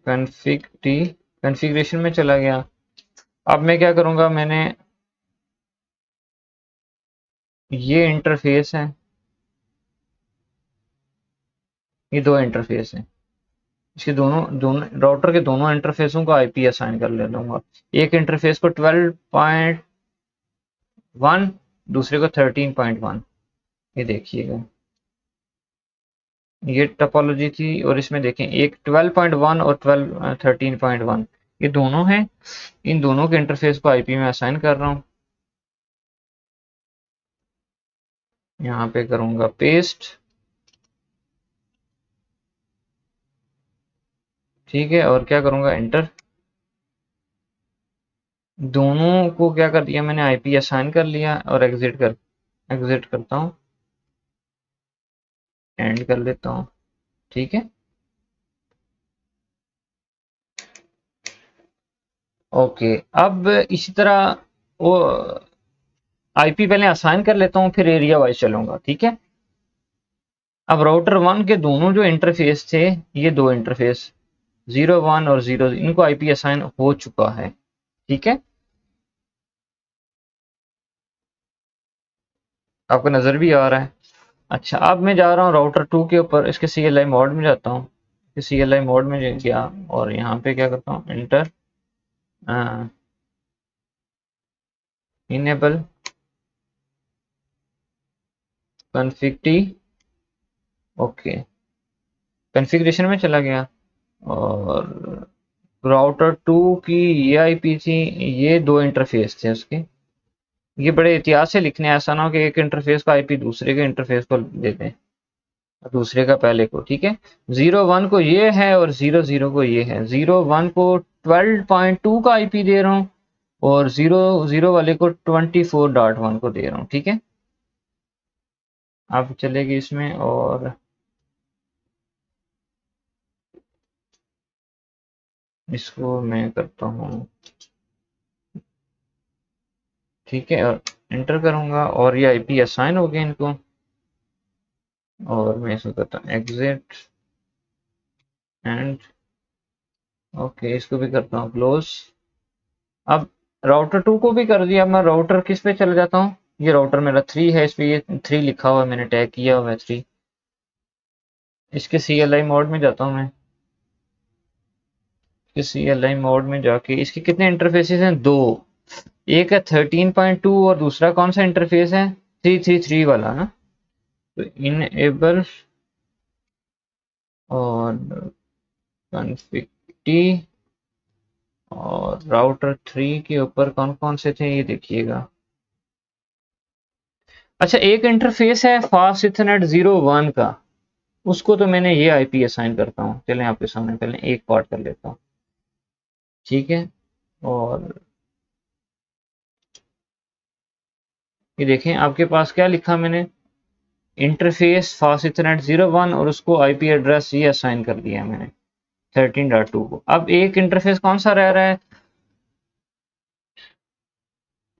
कॉन्फ़िग टी, कॉन्फ़िगरेशन में चला गया। अब मैं क्या करूँगा, मैंने ये इंटरफेस है, ये दो इंटरफेस हैं, इसके दोनों दोनों राउटर के दोनों इंटरफेसों को IP असाइन कर ले लूँगा। एक इंटरफेस को 12.1, दूसरे को 13.1। ये देखिएगा ये टोपोलॉजी थी, और इसमें देखें एक 12.1 और 13.1 ये दोनों हैं। इन दोनों के इंटरफेस को IP में असाइन कर रहा हूँ, यहाँ पे करूँगा पेस्ट, ठीक है। और क्या करूँगा एंटर, दोनों को क्या कर दिया मैंने IP असाइन कर लिया, और एग्जिट करता हूँ, एंड कर लेता हूँ, ठीक है। ओके, अब इसी तरह वो IP पहले असाइन कर लेता हूँ, फिर एरिया वाइज चलूंगा, ठीक है। अब राउटर 1 के दोनों जो इंटरफेस थे, ये दो इंटरफेस 0 1 और 0 इनको IP असाइन हो चुका है, ठीक है। आपको नजर भी आ रहा है। अच्छा, अब मैं जा रहा हूँ राउटर 2 के ऊपर, इसके CLI मोड में जाता हूँ, CLI मोड में गया और यहाँ पे क्या करता हूँ enter, enable config T, okay, configuration में चला गया। और राउटर 2 की ये IP थी, ये दो इंटरफेस थे उसके। ये बड़े एहतियात से लिखने, ऐसा ना हो कि एक इंटरफेस का IP दूसरे के इंटरफेस को दे दें, दूसरे का पहले को, ठीक है। 0 1 को ये है और 0 0 को ये है। 0 1 को 12.2 का IP दे रहा हूँ और 0 0 वाले को 24.1 को दे रहा हूँ, ठीक है। अब चलेगी इसमें और इसको मैं करता हूँ, ठीक है, और एंटर करूंगा और ये IP असाइन हो गया इनको। और मैं इसको करता हूँ एग्जिट एंड ओके, इसको भी करता हूँ क्लोज। अब राउटर 2 को भी कर दिया। मैं राउटर किस पे चले जाता हूँ, ये राउटर मेरा 3 है, इस पे ये 3 लिखा हुआ है, मैंने टैग किया हुआ है 3। इसके CLI मोड में जाता हूँ मैं, इसके CLI मोड में जाके इसके कितने इंटरफेसेस हैं, दो, एक है 13.2 और दूसरा कौन सा इंटरफेस है 333 वाला ना। तो इनेबल और कॉन्फ़िग टी, और राउटर 3 के ऊपर कौन कौन से थे ये देखिएगा। अच्छा, एक इंटरफेस है फास्ट इथरनेट 0 1 का, उसको तो मैंने ये आईपी असाइन करता हूँ। चलें आपके सामने पहले एक पार्ट कर लेता हूँ, ठीक है। और ये देखें आपके पास क्या लिखा मैंने, इंटरफेस फास्ट इथरनेट 01 और उसको आईपी एड्रेस ये असाइन कर दिया मैंने 13.2 को। अब एक इंटरफेस कौन सा रह रहा है,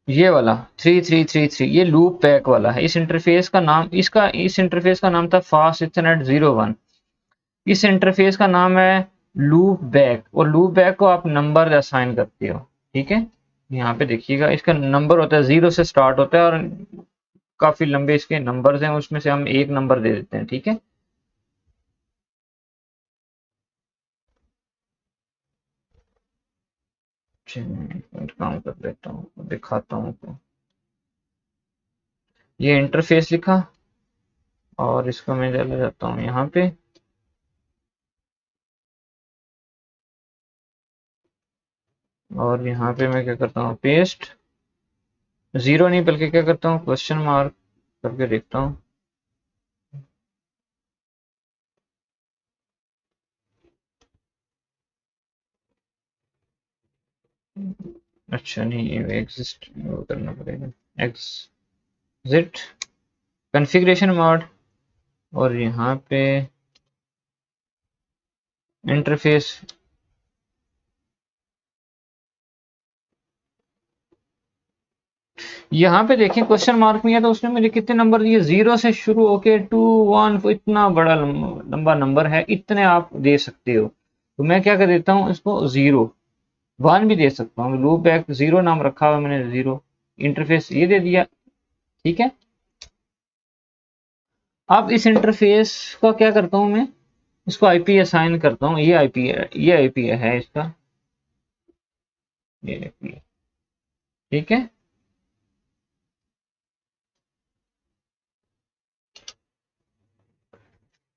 ये वाला 3333, ये लूप बैक वाला है। इस इंटरफेस का नाम, इस इंटरफेस का नाम था फास्ट इथरनेट 01। इस इंटरफेस का नाम है लूप बैक, और लूप बैक को आप नंबर असाइन करते हो, ठीक है। यहाँ पे देखिएगा इसका नंबर होता है, 0 से स्टार्ट होता है और काफी लंबे इसके नंबर्स हैं, उसमें से हम एक नंबर दे देते हैं, ठीक है। काम कर लेता हूँ, दिखाता हूँ आपको। ये इंटरफेस लिखा और इसको मैं चला जाता हूँ यहाँ पे, और यहाँ पे मैं क्या करता हूँ, पेस्ट। 0 नहीं बल्कि क्या करता हूँ, क्वेश्चन मार्क करके देखता हूँ। अच्छा नहीं, ये एग्जिस्ट करना पड़ेगा, एग्जिट कॉन्फ़िगरेशन मोड, और यहाँ पे इंटरफेस। यहाँ पे देखिए क्वेश्चन मार्क नहीं है तो उसने मुझे कितने नंबर दिए, 0 से शुरू होके 2 1, इतना बड़ा लंबा नंबर है, इतने आप दे सकते हो। तो मैं क्या कर देता हूँ, इसको 0 1 भी दे सकता हूँ, लूप बैक 0 नाम रखा हुआ मैंने, 0 इंटरफेस ये दे दिया, ठीक है। अब इस इंटरफेस का क्या करता हूँ मैं, इसको आईपी असाइन करता हूँ, ये आईपी है, ये आईपी है इसका, ये आईपी है, ठीक है।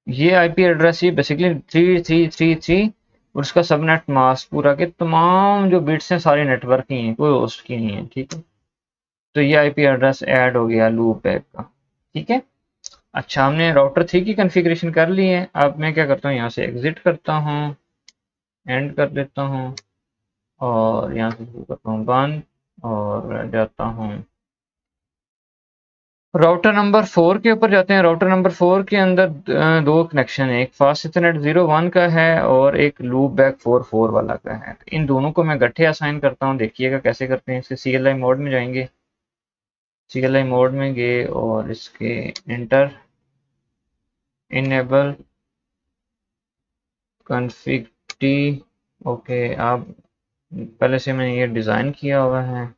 ये आईपी एड्रेस ही बेसिकली 3333, और उसका सबनेट मास्क पूरा के तमाम जो बिट्स हैं सारे नेटवर्क की हैं, कोई होस्ट की नहीं है, ठीक है। तो ये आईपी एड्रेस ऐड हो गया लूप बैक का, ठीक है। अच्छा, हमने राउटर 3 की कॉन्फ़िगरेशन कर ली है। अब मैं क्या करता हूँ, यहाँ से एग्जिट करता हूँ, एंड कर देता हूँ, और यहाँ से शुरू करता हूँ बंद, और जाता हूँ राउटर नंबर 4 के ऊपर जाते हैं। राउटर नंबर 4 के अंदर दो कनेक्शन है, एक फास्ट इथरनेट 01 का है और एक लूप बैक 44 वाला का है। तो इन दोनों को मैं गट्ठे असाइन करता हूँ, देखिएगा कैसे करते हैं। इसके CLI मोड में जाएंगे, CLI मोड में गए और इसके inter enable config T, okay. आप पहले से मैंने ये डिज़ाइन किया हुआ है,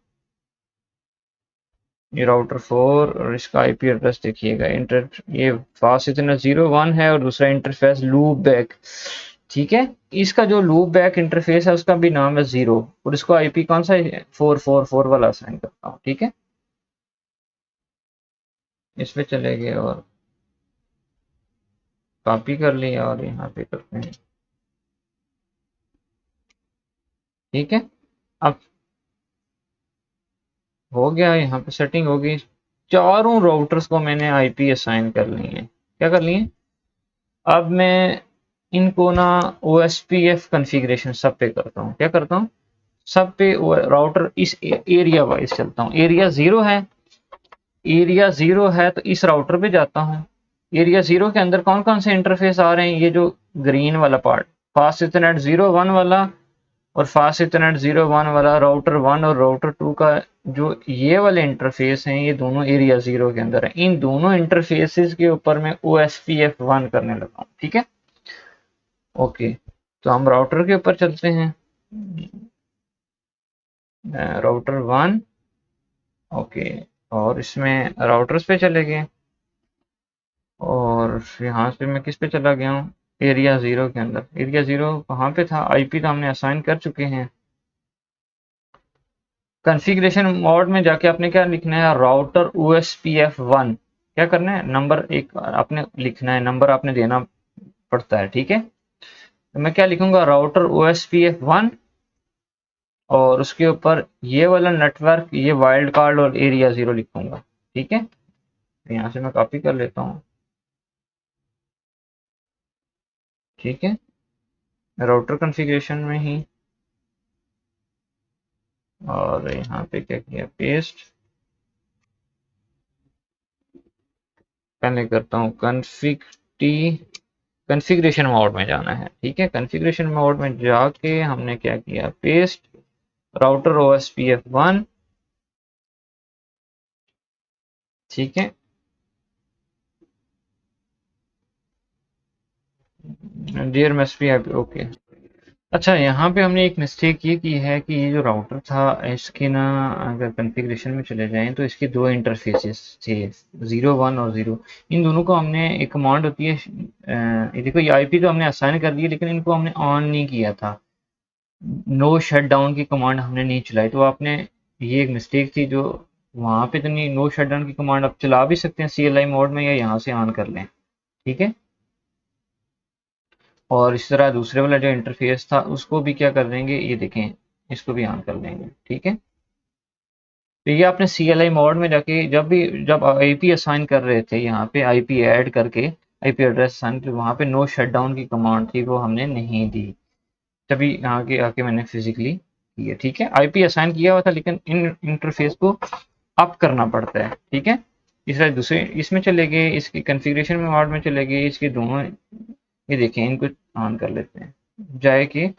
ये राउटर 4, और इसका आईपी एड्रेस देखिएगा, इंटर ये फास्ट इतना 01 है और दूसरा इंटरफेस लूप बैक, ठीक है। इसका जो लूप बैक इंटरफेस है उसका भी नाम है 0, और इसको आईपी कौन सा है, 444 वाला असाइन करता हूँ, ठीक है। इस पे चले गए और कॉपी कर लिया और यहाँ पे करते हैं, ठीक है। अब हो गया, यहाँ पे सेटिंग हो गई। चारों राउटर्स को मैंने आईपी असाइन कर ली है, क्या कर लिए। अब मैं इनको ना OSPF कॉन्फ़िगरेशन सब पे करता हूँ, क्या करता हूँ, सब पे राउटर इस एरिया वाइज चलता हूँ। एरिया 0 है, एरिया 0 है तो इस राउटर पे जाता हूँ। एरिया 0 के अंदर कौन कौन से इंटरफेस आ रहे हैं, ये जो ग्रीन वाला पार्ट, फास्ट इथरनेट 01 वाला और फास्ट इथरनेट 01 वाला, राउटर 1 और राउटर 2 का जो ये वाले इंटरफेस हैं, ये दोनों एरिया 0 के अंदर है। इन दोनों इंटरफेसेस के ऊपर मैं OSPF 1 करने लगा हूँ, ठीक है। ओके, तो हम राउटर के ऊपर चलते हैं, राउटर 1, ओके। और इसमें राउटर्स पे चले गए, और यहाँ से मैं किस पे चला गया हूँ, एरिया 0 के अंदर। एरिया 0 कहाँ पे था, आईपी तो हमने असाइन कर चुके हैं। कॉन्फ़िगरेशन मोड में जाके आपने क्या लिखना है, राउटर OSPF 1, क्या करना है, नंबर एक आपने लिखना है, नंबर आपने देना पड़ता है, ठीक है। तो मैं क्या लिखूंगा, राउटर OSPF 1, और उसके ऊपर ये वाला नेटवर्क, ये वाइल्ड कार्ड और एरिया 0 लिखूंगा, ठीक है। तो यहाँ से मैं कॉपी कर लेता हूँ, ठीक है, राउटर कॉन्फ़िगरेशन में ही, और यहाँ पे क्या किया, पेस्ट। पहले करता हूँ कॉन्फ़िग टी, कॉन्फ़िगरेशन मोड में जाना है। ठीक है, कॉन्फ़िगरेशन मोड में जाके हमने क्या किया, पेस्ट राउटर OSPF1। ठीक है, डियर मस्ट बी ओके। अच्छा, यहाँ पे हमने एक मिस्टेक ये की है कि ये जो राउटर था इसके ना, अगर कॉन्फ़िगरेशन में चले जाएं तो इसके दो इंटरफेसेस थे, 01 और 0। इन दोनों को हमने, एक कमांड होती है, ये देखो, ये आईपी तो हमने असाइन कर दिया लेकिन इनको हमने ऑन नहीं किया था। नो शट डाउन की कमांड हमने नहीं चलाई, तो आपने, ये एक मिस्टेक थी जो वहाँ पे तो नहीं। नो शट डाउन की कमांड आप चला भी सकते हैं CLI मोड में, या यहाँ से ऑन कर लें। ठीक है, और इस तरह दूसरे वाला जो इंटरफेस था उसको भी क्या कर देंगे, ये देखें, इसको भी ऑन कर देंगे। ठीक है, तो ये आपने CLI मोड में जाके, जब आईपी असाइन कर रहे थे, यहाँ पे आईपी ऐड करके आईपी एड्रेस असाइन, तो वहाँ पे नो शट डाउन की कमांड थी, वो हमने नहीं दी। तभी यहाँ के आके मैंने फिजिकली किया। ठीक है, आईपी असाइन किया हुआ था लेकिन इन इंटरफेस को अप करना पड़ता है। ठीक है, इस तरह दूसरे इसमें चले गए, इसकी कॉन्फ़िगरेशन में मोड में चले गए, इसके दोनों, ये देखें, इनको ऑन कर लेते हैं। जाए कि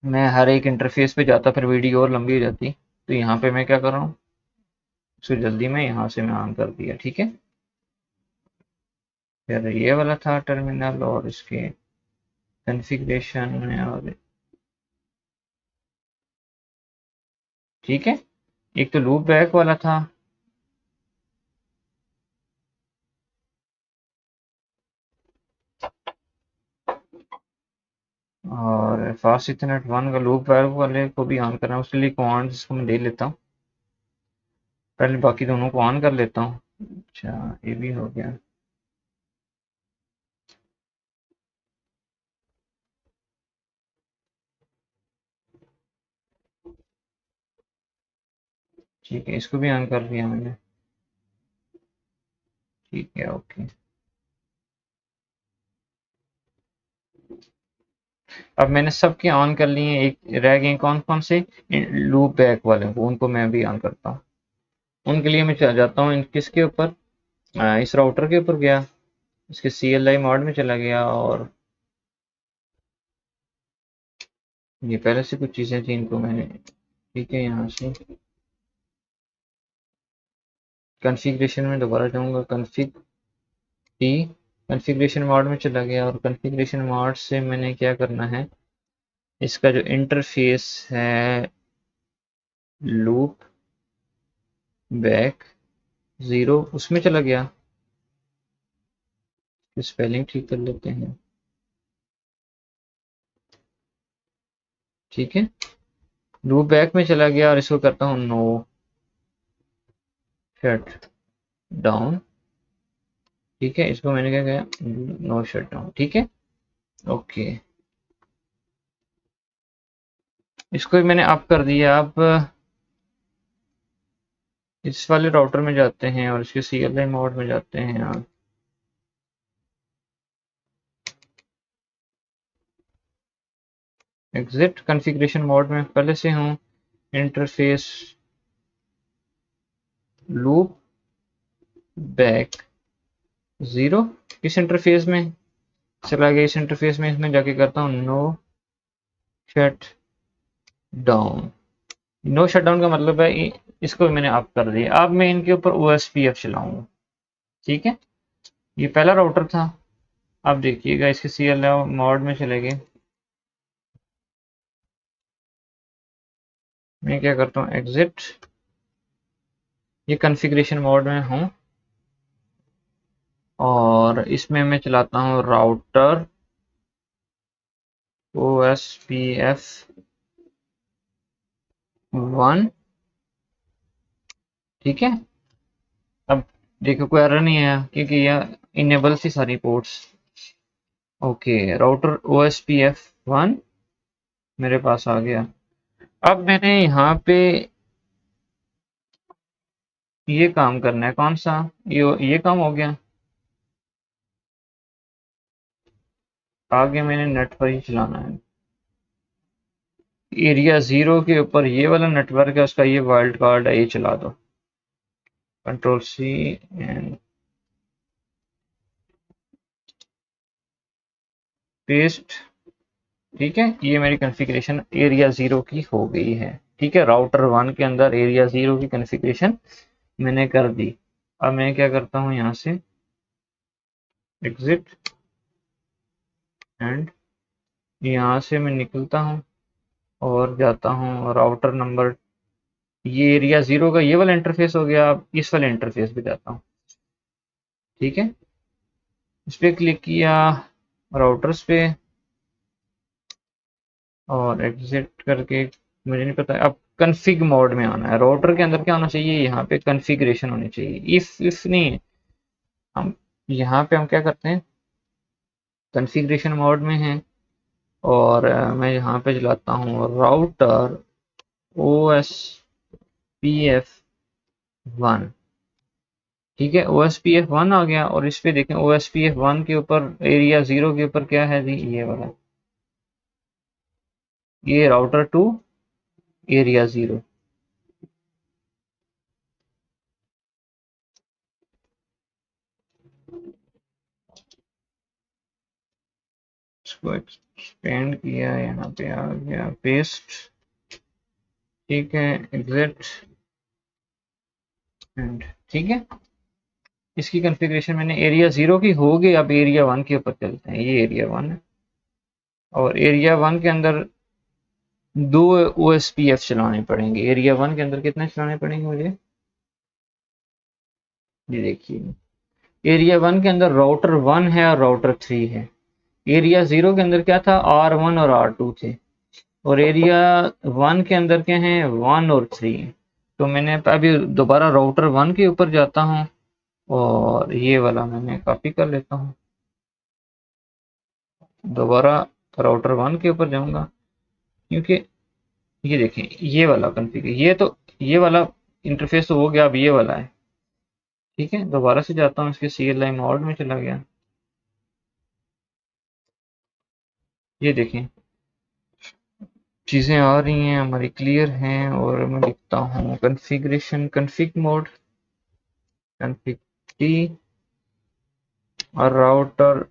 मैं हर एक इंटरफेस पे जाता, फिर वीडियो और लंबी हो जाती। तो यहाँ पे मैं क्या कर रहा हूँ, इसको जल्दी में यहाँ से मैं ऑन कर दिया। ठीक है, फिर ये वाला था टर्मिनल, और इसके कॉन्फ़िगरेशन में, और ठीक है, एक तो लूप बैक वाला था। और फास्ट इथरनेट 1 का लूप बैक वाले को भी ऑन करना है, उसके लिए कमांड इसको मैं दे लेता हूँ। पहले बाकी दोनों को ऑन कर लेता हूँ। अच्छा, ये भी हो गया। ठीक है, इसको भी ऑन कर दिया मैंने। ठीक है, ओके। अब मैंने सबके ऑन कर लिए, एक रह गए कौन कौन से, लूप बैक वाले, वो उनको मैं भी ऑन करता हूँ। उनके लिए मैं चला जाता हूँ किसके ऊपर, इस राउटर के ऊपर गया, इसके CLI मोड में चला गया, और ये पहले से कुछ चीज़ें थी, इनको मैंने, ठीक है, यहाँ से कॉन्फ़िगरेशन में दोबारा जाऊँगा, कॉन्फ़िग टी, कॉन्फ़िगरेशन मोड में चला गया, और कॉन्फ़िगरेशन मोड से मैंने क्या करना है, इसका जो इंटरफेस है, लूप बैक 0, उसमें चला गया। स्पेलिंग ठीक कर लेते हैं। ठीक है, लूप बैक में चला गया, और इसको करता हूँ नो शट डाउन। ठीक है, इसको मैंने क्या किया, नो शट डाउन। ठीक है, ओके, इसको भी मैंने अप कर दिया। अब इस वाले राउटर में जाते हैं और इसके CLI मोड में जाते हैं यहाँ। एग्जिट कॉन्फ़िगरेशन मोड में पहले से हूँ, इंटरफेस लूप बैक 0, किस इंटरफेस में चला गया, इस इंटरफेस में, इसमें जाके करता हूँ no shut down. No shut down का मतलब है इसको भी मैंने अप कर दिया। अब मैं इनके ऊपर OSPF चलाऊंगा। ठीक है, ये पहला राउटर था। अब देखिएगा, इसके CLI मोड में चले गए, मैं क्या करता हूँ, एग्जिट, ये कॉन्फ़िगरेशन मोड में हूँ, और इसमें मैं चलाता हूँ राउटर OSPF1। ठीक है, अब देखो कोई एरर नहीं आया क्योंकि यह इनेबल थी सारी पोर्ट्स। ओके, राउटर OSPF1 मेरे पास आ गया। अब मैंने यहाँ पे ये काम करना है, कौन सा, ये काम हो गया। आगे मैंने नेट पर ही चलाना है। एरिया 0 के ऊपर ये वाला नेटवर्क है, उसका ये वाइल्ड कार्ड है, ये चला दो। Control C and paste. ठीक है, ये मेरी कॉन्फ़िगरेशन एरिया 0 की हो गई है। ठीक है, राउटर 1 के अंदर एरिया 0 की कॉन्फ़िगरेशन मैंने कर दी। अब मैं क्या करता हूँ, यहाँ से एग्जिट एंड यहाँ से मैं निकलता हूँ और जाता हूँ राउटर नंबर, ये एरिया 0 का ये वाला इंटरफेस हो गया। अब इस वाले इंटरफेस पे जाता हूँ। ठीक है, इस पर क्लिक किया, राउटर्स पे, और एग्जिट करके, मुझे नहीं पता। अब कन्फिग मोड में आना है। राउटर के अंदर क्या होना चाहिए, यहाँ पे कन्फिग्रेशन होनी चाहिए। इफ नहीं, हम यहाँ पे हम क्या करते हैं, कन्फिग्रेशन मोड में है, और मैं यहाँ पे चलाता हूँ राउटर OSPF1। ठीक है, OSPF1 आ गया, और इस पे देखें OSPF1 के ऊपर एरिया 0 के ऊपर क्या है जी, ये वाला, ये राउटर 2 एरिया 0। इसको एक्सपेंड किया, यहाँ पे आ गया, पेस्ट। ठीक है, एग्जिट एंड ठीक है, इसकी कॉन्फ़िगरेशन मैंने एरिया 0 की हो गई। अब एरिया 1 के ऊपर चलते हैं, ये एरिया 1 है, और एरिया 1 के अंदर दो OSPF चलाने पड़ेंगे। एरिया 1 के अंदर कितने चलाने पड़ेंगे मुझे, ये देखिए। एरिया 1 के अंदर राउटर 1 है और राउटर 3 है। एरिया 0 के अंदर क्या था, R1 और R2 थे, और एरिया 1 के अंदर क्या है, 1 और 3। तो मैंने अभी दोबारा राउटर 1 के ऊपर जाता हूँ, और ये वाला मैंने कॉपी कर लेता हूँ। दोबारा राउटर 1 के ऊपर जाऊंगा, क्योंकि ये देखें, ये वाला कॉन्फ़िगर, ये वाला इंटरफेस तो हो गया, अब ये वाला है। ठीक है, दोबारा से जाता हूँ, इसके CLI मोड में चला गया। ये देखें, चीज़ें आ रही हैं हमारी, क्लियर हैं, और मैं लिखता हूँ configuration, config mode, config T, और राउटर,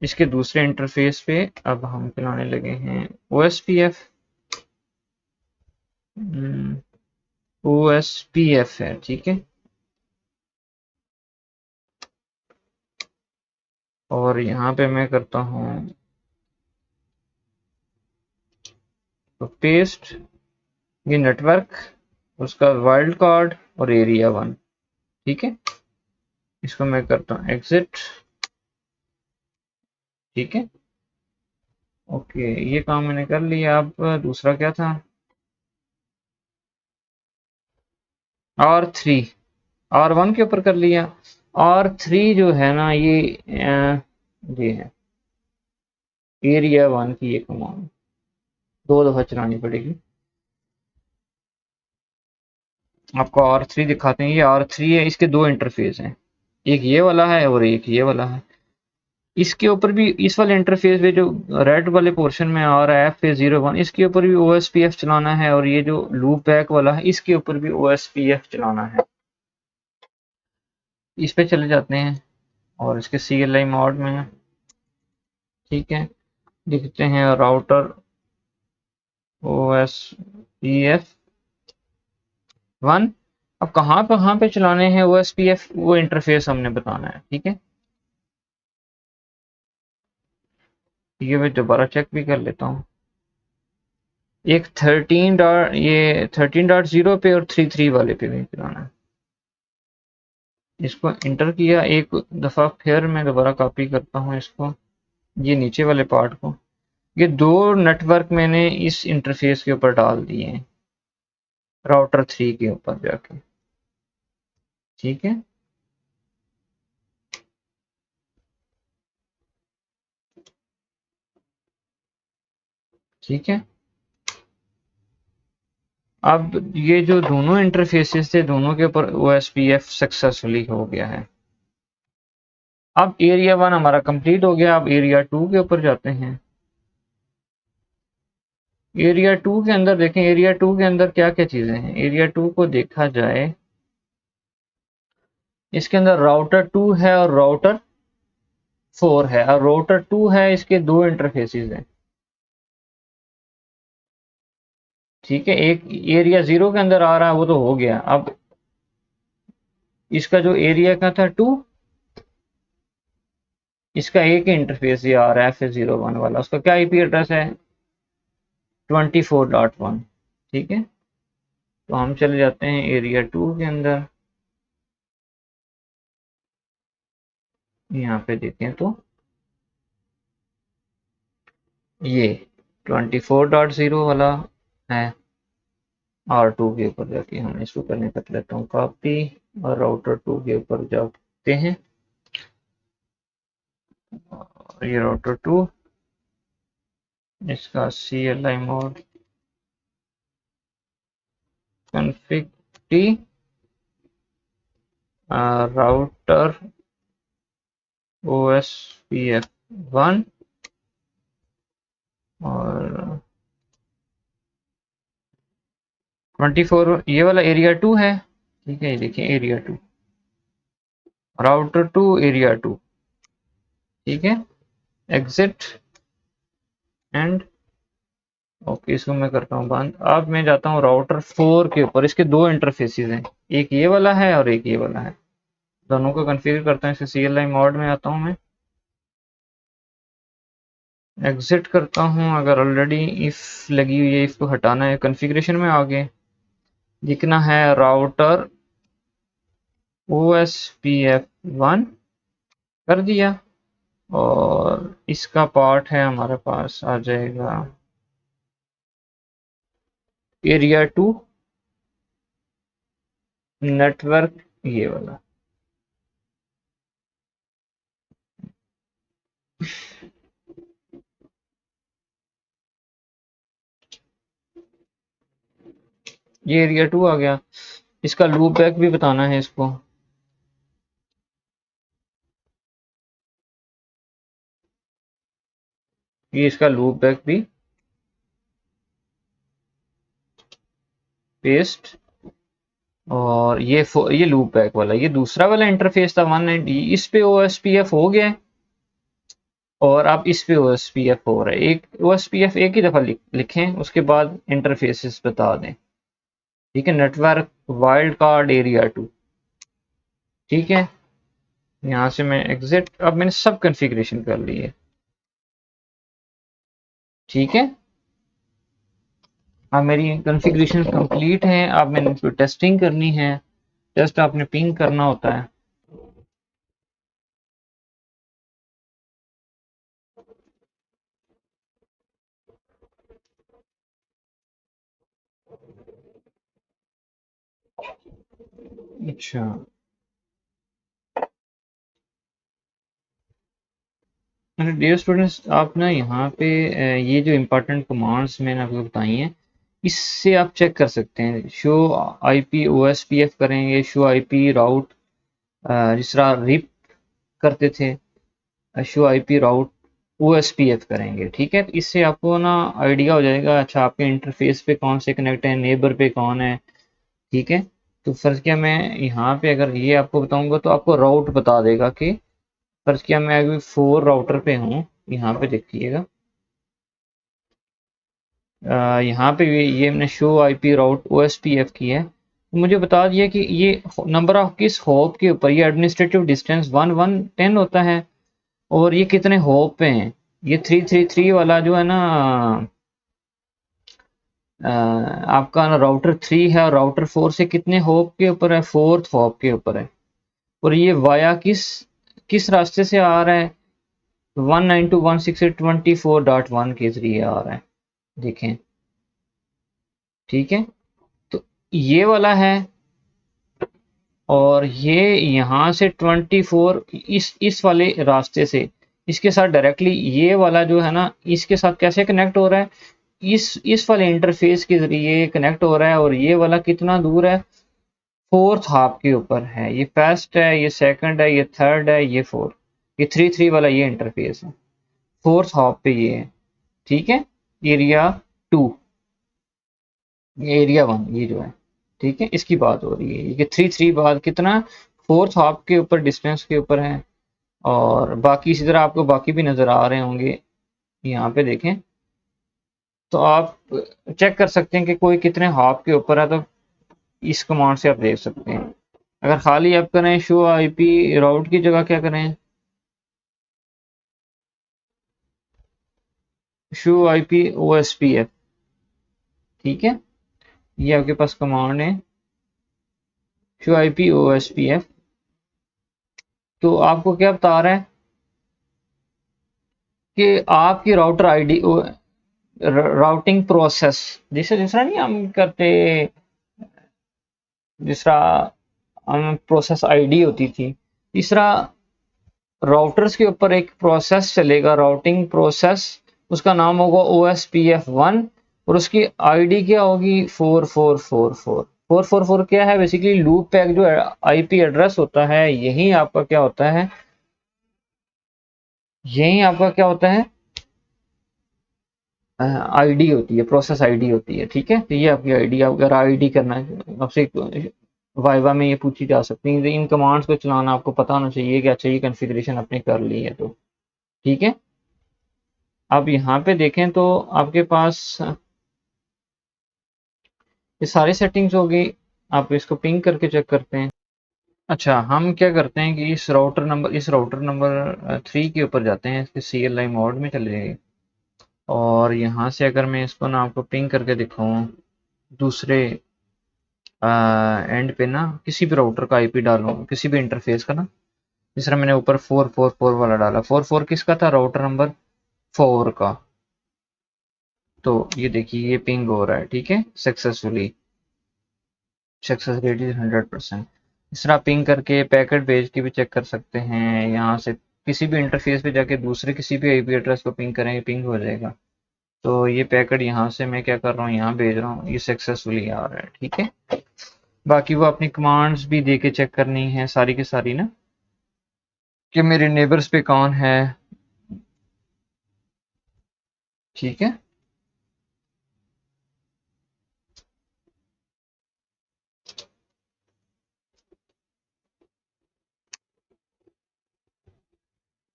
इसके दूसरे इंटरफेस पे अब हम चलाने लगे हैं OSPF। OSPF है, ठीक है, और यहाँ पे मैं करता हूँ तो पेस्ट, ये नेटवर्क, उसका वाइल्ड कार्ड और एरिया 1। ठीक है, इसको मैं करता हूँ एग्जिट। ठीक है, ओके, ये काम मैंने कर लिया। अब दूसरा क्या था, R3, R1 के ऊपर कर लिया। R3 जो है ना, ये है एरिया 1 की, ये कमांड 2 दफा चलानी पड़ेगी। आपको R3 दिखाते हैं, ये R3 है, इसके दो इंटरफेस हैं, एक ये वाला है और एक ये वाला है। इसके ऊपर भी, इस वाले इंटरफेस पे जो रेड वाले पोर्शन में आ रहा है FA01, इसके ऊपर भी OSPF चलाना है, और ये जो लूप बैक वाला है, इसके ऊपर भी OSPF चलाना है। इस पे चले जाते हैं, और इसके CLI मोड में है। ठीक है, लिखते हैं राउटर OSPF1। अब कहाँ पे चलाने हैं OSPF, वो इंटरफेस हमने बताना है। ठीक है, ये मैं दोबारा चेक भी कर लेता हूँ। एक 13.0 पे और 33 वाले पे भी चलाना है। इसको इंटर किया एक दफ़ा, फिर मैं दोबारा कॉपी करता हूँ इसको, ये नीचे वाले पार्ट को। ये दो नेटवर्क मैंने इस इंटरफेस के ऊपर डाल दिए हैं, राउटर 3 के ऊपर जाके। ठीक है, ठीक है। अब ये जो दोनों इंटरफेसेस थे, दोनों के ऊपर OSPF सक्सेसफुली हो गया है। अब एरिया 1 हमारा कंप्लीट हो गया। अब एरिया 2 के ऊपर जाते हैं। एरिया 2 के अंदर देखें, एरिया 2 के अंदर क्या क्या चीजें हैं। एरिया 2 को देखा जाए, इसके अंदर राउटर 2 है और राउटर 4 है। और राउटर 2 है, इसके दो इंटरफेसेस हैं, ठीक है। एक एरिया 0 के अंदर आ रहा है, वो तो हो गया। अब इसका जो एरिया का था 2, इसका एक ही इंटरफेस ये आ रहा है F01 वाला। उसका क्या आईपी एड्रेस है? 24.1, ठीक है। तो हम चले जाते हैं एरिया 2 के अंदर। यहाँ पे देखें तो ये 24.0 वाला है। R2 के ऊपर जाके हम इसको करने कर लेता हूँ कॉपी, और राउटर 2 के ऊपर जाते हैं। और ये राउटर 2, इसका CLI mode config t router OSPF1 और 24 ये वाला एरिया 2 है, ठीक है। ये देखिए एरिया 2, राउटर 2, एरिया 2, ठीक है। एग्जिट एंड ओके, इसको मैं करता हूँ बंद। अब मैं जाता हूँ राउटर 4 के ऊपर। इसके दो इंटरफेसेस हैं, एक ये वाला है और एक ये वाला है। दोनों को कॉन्फ़िगर करता हूँ। इसके CLI मोड में आता हूँ मैं, एग्जिट करता हूँ। अगर ऑलरेडी इफ लगी हुई है, इसको हटाना है। कॉन्फ़िगरेशन में आगे लिखना है राउटर OSPF1, कर दिया। और इसका पार्ट है हमारे पास आ जाएगा एरिया 2 नेटवर्क, ये वाला। ये एरिया 2 आ गया। इसका लूप बैक भी बताना है इसको। ये इसका लूप बैक भी पेस्ट। और ये लूप बैक वाला, ये दूसरा वाला इंटरफेस था 190, इस पे OSPF हो गया है। और अब इस पे OSPF हो रहा है। एक OSPF एक ही दफा लिखें, उसके बाद इंटरफेसेस बता दें, ठीक है। नेटवर्क वाइल्ड कार्ड एरिया 2, ठीक है। यहाँ से मैं एग्जिट, अब मैंने सब कॉन्फ़िगरेशन कर ली है, ठीक है। अब मेरी कॉन्फ़िगरेशन कंप्लीट है। अब मैंने इसको टेस्टिंग करनी है। टेस्ट आपने पिंग करना होता है। अच्छा, डियर स्टूडेंट्स, आप ना यहाँ पे ये जो इम्पोर्टेंट कमांड्स मैंने आपको बताई हैं, इससे आप चेक कर सकते हैं। शो IP OSPF करेंगे, शो IP राउट, जिस तरह रिप करते थे, शो IP राउट OSPF करेंगे, ठीक है। तो इससे आपको ना आइडिया हो जाएगा, अच्छा आपके इंटरफेस पे कौन से कनेक्ट है, नेबर पे कौन है, ठीक है। तो फर्ज किया मैं यहाँ पे अगर ये आपको बताऊंगा तो आपको राउट बता देगा कि फर्ज किया मैं अभी 4 राउटर पे हूँ। यहाँ पे देखिएगा, यहाँ पे ये मैंने शो IP राउट OSPF की है। तो मुझे बता दिया कि ये नंबर ऑफ किस हॉप के ऊपर, ये एडमिनिस्ट्रेटिव डिस्टेंस 1110 होता है। और ये कितने हॉप पे हैं, ये 333 वाला जो है ना, आपका ना राउटर 3 है और राउटर 4 से कितने हॉप के ऊपर है, 4th हॉप के ऊपर है। और ये वाया किस किस रास्ते से आ रहा है, 192.168.24.1 के जरिए आ रहा है, देखें, ठीक है। तो ये वाला है। और ये यहाँ से 24 इस वाले रास्ते से इसके साथ डायरेक्टली, ये वाला जो है ना, इसके साथ कैसे कनेक्ट हो रहा है, इस वाले इंटरफेस के जरिए कनेक्ट हो रहा है। और ये वाला कितना दूर है, 4th हाफ के ऊपर है। ये फर्स्ट है, ये सेकंड है, ये थर्ड है, ये फोर्थ। ये 3 वाला ये इंटरफेस है, 4th हॉप पे ये है, ठीक है। एरिया 2, एरिया 1 ये जो है, ठीक है, इसकी बात हो रही है। ये 3 बाद कितना 4th हॉप के ऊपर डिस्टेंस के ऊपर है। और बाकी इसी तरह आपको बाकी भी नज़र आ रहे होंगे, यहाँ पे देखें तो आप चेक कर सकते हैं कि कोई कितने हॉप के ऊपर है, तो इस कमांड से आप देख सकते हैं। अगर खाली आप करें शो आईपी राउट की जगह क्या करें, शो आईपी ओएसपीएफ, ठीक है, ये आपके पास कमांड है शो आईपी ओएसपीएफ। तो आपको क्या बता रहा है कि आपकी राउटर आईडी राउटिंग प्रोसेस, जिसे दूसरा नहीं हम करते, दूसरा हम प्रोसेस आईडी होती थी, तीसरा राउटर्स के ऊपर एक प्रोसेस चलेगा, राउटिंग प्रोसेस, उसका नाम होगा OSPF1 और उसकी आईडी क्या होगी 4444। 444 क्या है, बेसिकली लूप पैक जो आईपी एड्रेस होता है, यही आपका क्या होता है, यही आपका क्या होता है, आईडी होती है, प्रोसेस आईडी होती है, ठीक है। तो ये आपकी आईडी, अगर आईडी करना है आपसे वाइवा में ये पूछी जा सकती है, इन कमांड्स को चलाना आपको पता होना चाहिए कि अच्छा ये कॉन्फ़िगरेशन आपने कर ली है, तो ठीक है। अब यहाँ पे देखें तो आपके पास ये सारी सेटिंग्स हो गई। आप इसको पिंग करके चेक करते हैं। अच्छा, हम क्या करते हैं कि इस राउटर नंबर 3 के ऊपर जाते हैं, इसके CLI मोड में चले जाइए और यहाँ से अगर मैं इसको ना आपको पिंग करके दिखाऊं दूसरे एंड पे ना, किसी भी राउटर का आईपी डालूं, किसी भी इंटरफेस का ना, जिस तरह मैंने ऊपर 444 वाला डाला, 44 किसका था, राउटर नंबर 4 का। तो ये देखिए ये पिंग हो रहा है, ठीक है, सक्सेसफुली, सक्सेस रेट इज 100%। इस तरह पिंग करके पैकेट भेज के भी चेक कर सकते हैं, यहाँ से किसी भी इंटरफेस पे जाके दूसरे किसी भी आईपी एड्रेस को पिंग करेंगे, पिंग हो जाएगा। तो ये पैकेट यहाँ से मैं क्या कर रहा हूँ, यहाँ भेज रहा हूँ, ये सक्सेसफुली आ रहा है, ठीक है। बाकी वो अपनी कमांड्स भी दे के चेक करनी है सारी की सारी ना, कि मेरे नेबर्स पे कौन है, ठीक है।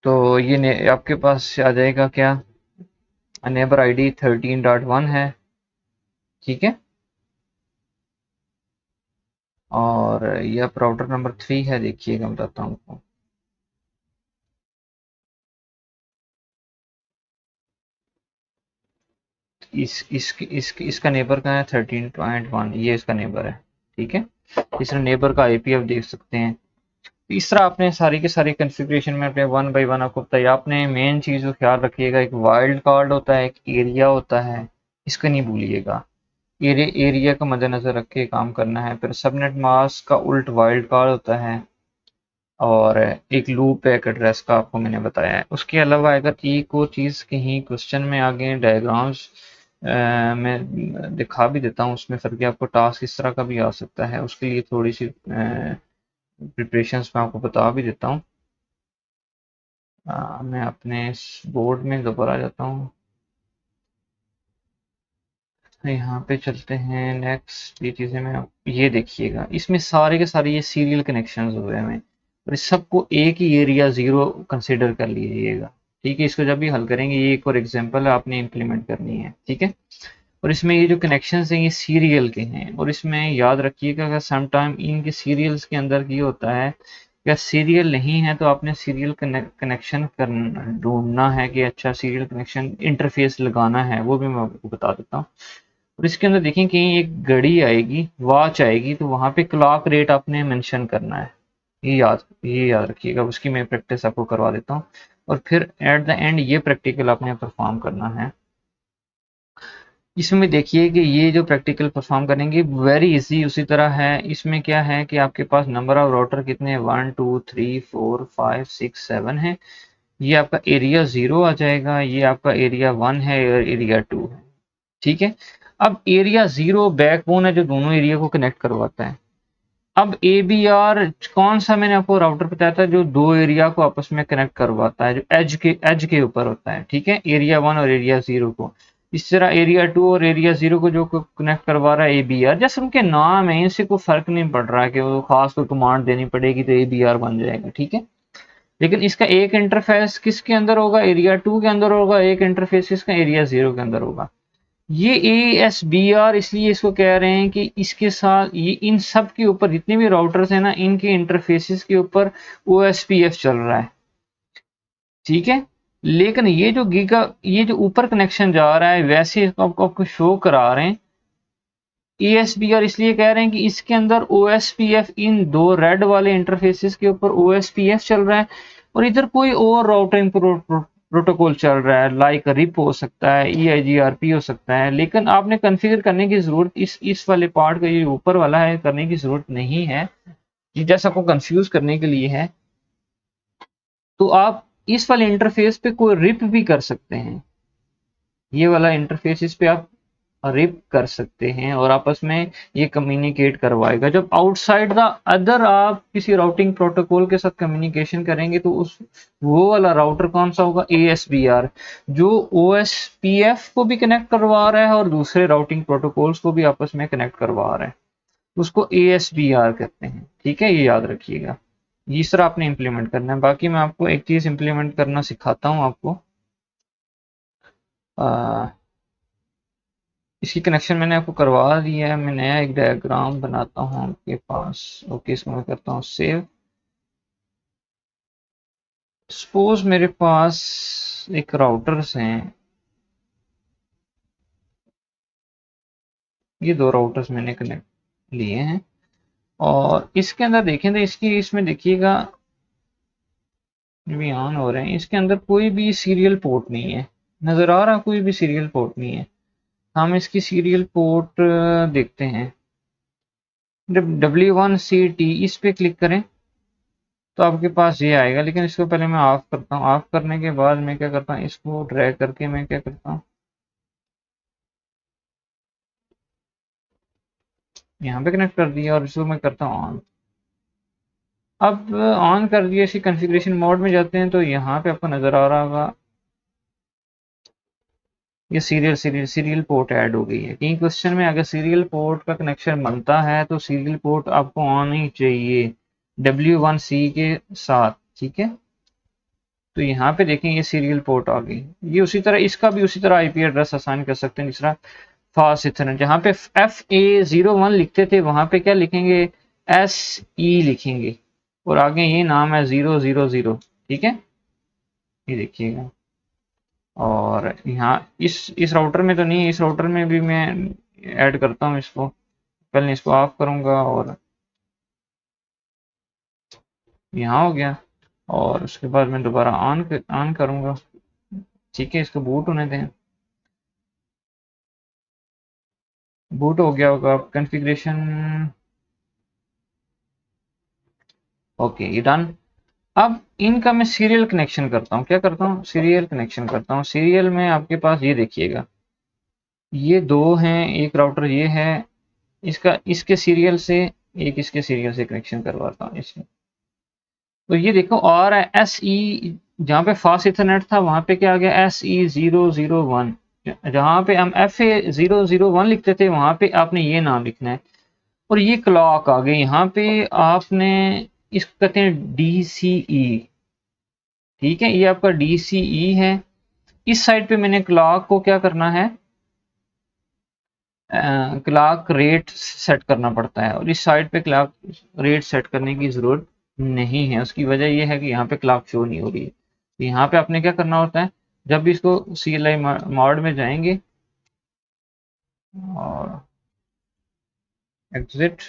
तो ये आपके पास आ जाएगा क्या, नेबर आईडी 13.1 है, ठीक है। और यह राउटर नंबर 3 है, देखिएगा बताता हूँ आपको। इसका नेबर का है 13.1, ये इसका नेबर है, ठीक है। तीसरा नेबर का आईपी आप देख सकते हैं। तीसरा आपने सारी की सारी कॉन्फ़िगरेशन में अपने 1 बाय 1 आपको बताया। आपने मेन चीज़ को ख्याल रखिएगा, एक वाइल्ड कार्ड होता है, एक एरिया होता है, इसको नहीं भूलिएगा। एरिया का मद्देनजर रख के काम करना है। फिर सबनेट मास्क का उल्ट वाइल्ड कार्ड होता है और एक लूप पैक एड्रेस का आपको मैंने बताया है। उसके अलावा अगर एक और चीज़ कहीं क्वेश्चन में आगे डायग्राम्स मैं दिखा भी देता हूँ, उसमें फिर कि आपको टास्क इस तरह का भी आ सकता है, उसके लिए थोड़ी सी प्रिपरेशंस में आपको बता भी देता हूँ। मैं अपने बोर्ड में दोबारा जाता हूँ, यहाँ पे चलते हैं नेक्स्ट। ये चीज़ें मैं ये देखिएगा, इसमें सारे के सारे ये सीरियल कनेक्शंस हुए हैं और इस सबको एक ही एरिया 0 कंसिडर कर लीजिएगा, ठीक है। इसको जब भी हल करेंगे, ये एक और एग्जांपल आपने इम्प्लीमेंट करनी है, ठीक है। और इसमें ये जो कनेक्शंस हैं ये सीरियल के हैं, और इसमें याद रखिएगा कि सम टाइम इनके सीरियल्स के अंदर ये होता है, या सीरियल नहीं है तो आपने सीरियल कनेक्शन ढूंढना है कि अच्छा सीरियल कनेक्शन इंटरफेस लगाना है, वो भी मैं आपको बता देता हूँ। और इसके अंदर देखें कहीं एक घड़ी आएगी, वॉच आएगी, तो वहाँ पे क्लॉक रेट आपने मेंशन करना है, ये याद रखिएगा। उसकी मैं प्रैक्टिस आपको करवा देता हूँ और फिर एट द एंड ये प्रैक्टिकल आपने परफॉर्म करना है। इसमें देखिए कि ये जो प्रैक्टिकल परफॉर्म करेंगे वेरी इजी उसी तरह है। इसमें क्या है कि आपके पास नंबर ऑफ राउटर कितने 1 2 3 4 5 6 7 है। ये आपका एरिया 0 आ जाएगा, ये आपका एरिया 1 है और एरिया 2 है, ठीक है। अब एरिया 0 बैकबोन है जो दोनों एरिया को कनेक्ट करवाता है, अब ABR कौन सा मैंने आपको राउटर बताया था जो दो एरिया को आपस में कनेक्ट करवाता है, जो एज के ऊपर होता है, ठीक है, एरिया 1 और एरिया 0 को। इस तरह एरिया 2 और एरिया 0 को जो कनेक्ट करवा रहा है ABR, जैसे उनके नाम है इनसे कोई फर्क नहीं पड़ रहा है कि वो खास कोई कमांड देनी पड़ेगी तो ABR बन जाएगा, ठीक है। लेकिन इसका एक इंटरफेस किसके अंदर होगा, एरिया 2 के अंदर होगा, एक इंटरफेस इसका एरिया 0 के अंदर होगा। ये ASBR इसलिए इसको कह रहे हैं कि इसके साथ ये इन सब के ऊपर जितने भी राउटर्स हैं ना, इनके इंटरफेसेस के ऊपर OSPF चल रहा है, ठीक है। लेकिन ये जो ऊपर कनेक्शन जा रहा है वैसे आपको शो करा रहे हैं। ASBR इसलिए कह रहे हैं कि इसके अंदर OSPF इन दो रेड वाले इंटरफेसेस के ऊपर OSPF चल रहा है, और इधर कोई और राउटिंग प्रोटोकॉल चल रहा है, लाइक रिप हो सकता है, EIGRP हो सकता है। लेकिन आपने कॉन्फ़िगर करने की जरूरत इस वाले पार्ट का, ये ऊपर वाला है, करने की जरूरत नहीं है। ये जैसा आपको कंफ्यूज करने के लिए है, तो आप इस वाले इंटरफेस पे कोई रिप भी कर सकते हैं। ये वाला इंटरफेस इस पे आप रिप कर सकते हैं और आपस में ये कम्युनिकेट करवाएगा। जब आउटसाइड द अदर आप किसी राउटिंग प्रोटोकॉल के साथ कम्युनिकेशन करेंगे तो उस वो वाला राउटर कौन सा होगा, ASBR, जो OSPF को भी कनेक्ट करवा रहा है और दूसरे राउटिंग प्रोटोकॉल्स को भी आपस में कनेक्ट करवा रहा है, उसको ASBR कहते हैं, ठीक है। ये याद रखिएगा, इस तरह आपने इंप्लीमेंट करना है। बाकी मैं आपको एक चीज इंप्लीमेंट करना सिखाता हूँ आपको। इसकी कनेक्शन मैंने आपको करवा दिया है। मैं नया एक डायग्राम बनाता हूँ आपके पास। ओके, इसको मैं करता हूँ सेव। सपोज मेरे पास एक राउटर्स हैं, ये दो राउटर्स मैंने कनेक्ट लिए हैं, और इसके अंदर देखें तो इसमें देखिएगा जो भी ऑन हो रहे हैं, इसके अंदर कोई भी सीरियल पोर्ट नहीं है, नजर आ रहा, कोई भी सीरियल पोर्ट नहीं है। हम इसकी सीरियल पोर्ट देखते हैं। जब W1CT इस पे क्लिक करें तो आपके पास ये आएगा, लेकिन इसको पहले मैं ऑफ करता हूँ। ऑफ करने के बाद मैं क्या करता हूँ, इसको ड्रैग करके मैं क्या करता हूँ, यहाँ पे कनेक्ट कर दिया और इसको मैं करता हूँ ऑन। अब ऑन कर दिया, इसी कॉन्फ़िगरेशन मोड में जाते हैं तो यहाँ पे आपको नजर आ रहा होगा ये सीरियल पोर्ट ऐड हो गई है। कहीं क्वेश्चन में अगर सीरियल पोर्ट का कनेक्शन बनता है तो सीरियल पोर्ट आपको आनी चाहिए W1C के साथ, ठीक है। तो यहाँ पे देखें ये सीरियल पोर्ट आ गई। ये उसी तरह इसका भी उसी तरह IP एड्रेस असाइन कर सकते हैं, दूसरा फास्ट इथरनेट। जहाँ पे FA01 लिखते थे वहां पे क्या लिखेंगे, SE लिखेंगे, और आगे ये नाम है 000, ठीक है, ये देखिएगा। और यहाँ इस राउटर में तो नहीं है, इस राउटर में भी मैं ऐड करता हूँ इसको। पहले इसको ऑफ करूंगा और यहाँ हो गया, और उसके बाद मैं दोबारा ऑन करूंगा, ठीक है। इसको बूट होने दें, बूट हो गया होगा। कॉन्फ़िगरेशन ओके, ये डन। अब इनका मैं सीरियल कनेक्शन करता हूँ। क्या करता हूँ, सीरियल कनेक्शन करता हूँ। सीरियल में आपके पास ये देखिएगा, ये दो हैं, एक राउटर ये है, इसका इसके सीरियल से एक इसके सीरियल से कनेक्शन करवाता हूँ इससे। तो ये देखो और SE, जहाँ पे फास्ट इथरनेट था वहां पे क्या आ गया, SE001। जहाँ पे हम FA001 लिखते थे वहां पे आपने ये नाम लिखना है, और ये क्लॉक आ गई यहाँ पे। आपने इसको कहते हैं DCE, ठीक है, ये आपका DCE है। इस साइड पे मैंने क्लॉक को क्या करना है, क्लॉक रेट सेट करना पड़ता है, और इस साइड पे क्लॉक रेट सेट करने की जरूरत नहीं है। उसकी वजह यह है कि यहाँ पे क्लॉक शो नहीं हो रही है। तो यहाँ पे आपने क्या करना होता है, जब भी इसको CLI मोड में जाएंगे और एग्जिट,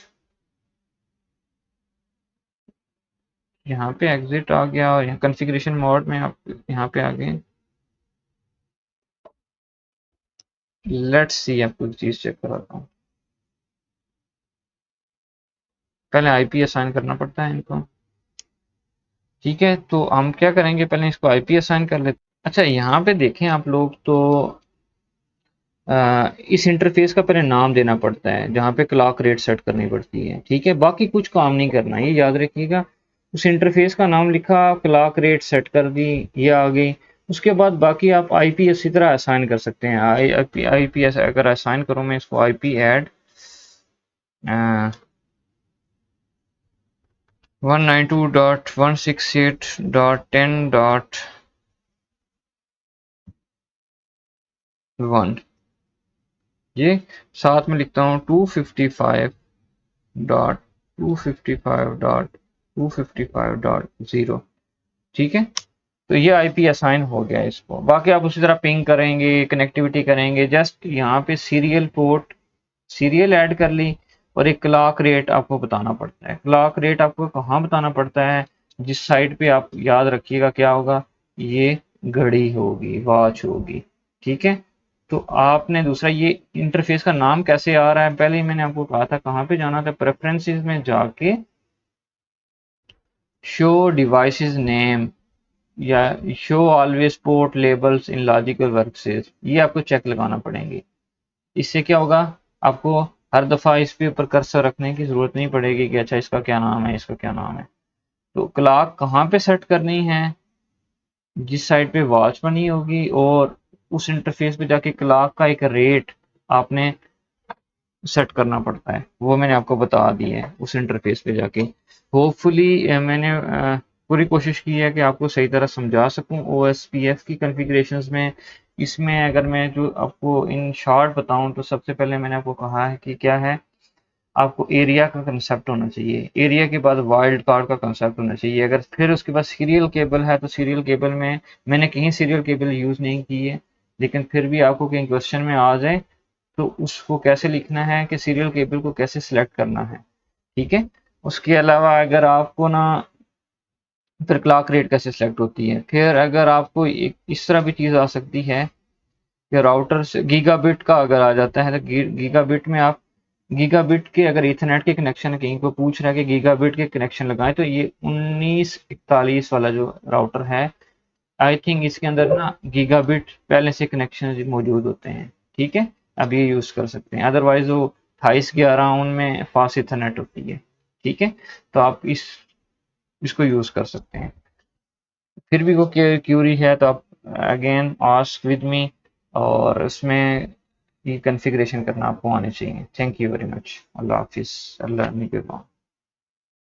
यहाँ पे एग्जिट आ गया और यहाँ कॉन्फ़िगरेशन मोड में आप यहाँ पे आ गए। लेट्स सी, आपको एक चीज चेक कराता हूँ। पहले IP असाइन करना पड़ता है इनको, ठीक है। तो हम क्या करेंगे, पहले इसको IP असाइन कर लेते। अच्छा, यहाँ पे देखें आप लोग तो इस इंटरफेस का पहले नाम देना पड़ता है जहाँ पे क्लॉक रेट सेट करनी पड़ती है, ठीक है। बाकी कुछ काम नहीं करना, ये याद रखिएगा। उस इंटरफेस का नाम लिखा, क्लॉक रेट सेट कर दी, ये आ गई। उसके बाद बाकी आप आईपी इसी तरह असाइन कर सकते हैं। आईपी अगर असाइन करूँ मैं इसको, आईपी ऐड 192.168.10.1, ये साथ में लिखता हूँ 255.255.255.0, ठीक है। तो ये आईपी असाइन हो गया इसको। बाकी आप उसी तरह पिंग करेंगे, कनेक्टिविटी करेंगे, जस्ट यहाँ पे सीरियल पोर्ट, सीरियल ऐड कर ली, और एक क्लॉक रेट आपको बताना पड़ता है। क्लॉक रेट आपको कहाँ बताना पड़ता है, जिस साइड पे आप याद रखिएगा क्या होगा, ये घड़ी होगी, वॉच होगी, ठीक है। तो आपने दूसरा, ये इंटरफेस का नाम कैसे आ रहा है, पहले ही मैंने आपको कहा था कहाँ पे जाना था, प्रेफरेंसेस में जाके शो डिवाइसेस नेम या show always port labels in logical workspaces, ये आपको चेक लगाना पड़ेंगे। इससे क्या होगा, आपको हर दफ़ा इस पे ऊपर कर्सर रखने की ज़रूरत नहीं पड़ेगी कि अच्छा इसका क्या नाम है, इसका क्या नाम है। तो क्लॉक कहाँ पे सेट करनी है, जिस साइड पे वॉच बनी होगी, और उस इंटरफेस पे जाके क्लॉक का एक रेट आपने सेट करना पड़ता है, वो मैंने आपको बता दिया है उस इंटरफेस पे जाके। होपफुली मैंने पूरी कोशिश की है कि आपको सही तरह समझा सकूं OSPF की कॉन्फ़िगरेशंस में। इसमें अगर मैं जो आपको इन शॉर्ट बताऊं, तो सबसे पहले मैंने आपको कहा है कि क्या है, आपको एरिया का कंसेप्ट होना चाहिए, एरिया के बाद वाइल्ड कार्ड का कंसेप्ट होना चाहिए। अगर फिर उसके बाद सीरियल केबल है, तो सीरियल केबल में मैंने कहीं सीरियल केबल यूज़ नहीं की है, लेकिन फिर भी आपको कहीं क्वेश्चन में आ जाए तो उसको कैसे लिखना है कि सीरियल केबल को कैसे सिलेक्ट करना है, ठीक है। उसके अलावा अगर आपको ना, फिर क्लॉक रेट कैसे सिलेक्ट होती है। फिर अगर आपको एक इस तरह भी चीज़ आ सकती है कि राउटर से गीगाबिट का अगर आ जाता है, तो गीगाबिट में आप गीगाबिट के अगर इथरनेट के कनेक्शन कहीं को पूछ रहा है कि गीगाबिट के कनेक्शन लगाएं, तो ये 1941 वाला जो राउटर है, आई थिंक इसके अंदर ना गीगाबिट पहले से कनेक्शन मौजूद होते हैं, ठीक है। अब ये यूज़ कर सकते हैं, अदरवाइज वो 2811 उनमें फास्ट इथरनेट होती है, ठीक है। तो आप इसको यूज़ कर सकते हैं। फिर भी कोई क्यूरी है तो आप अगेन आस्क विद मी, और उसमें ये कॉन्फ़िगरेशन करना आपको आने चाहिए। Thank you very much. अल्लाह हाफिज़। अल्लाह निगहबान।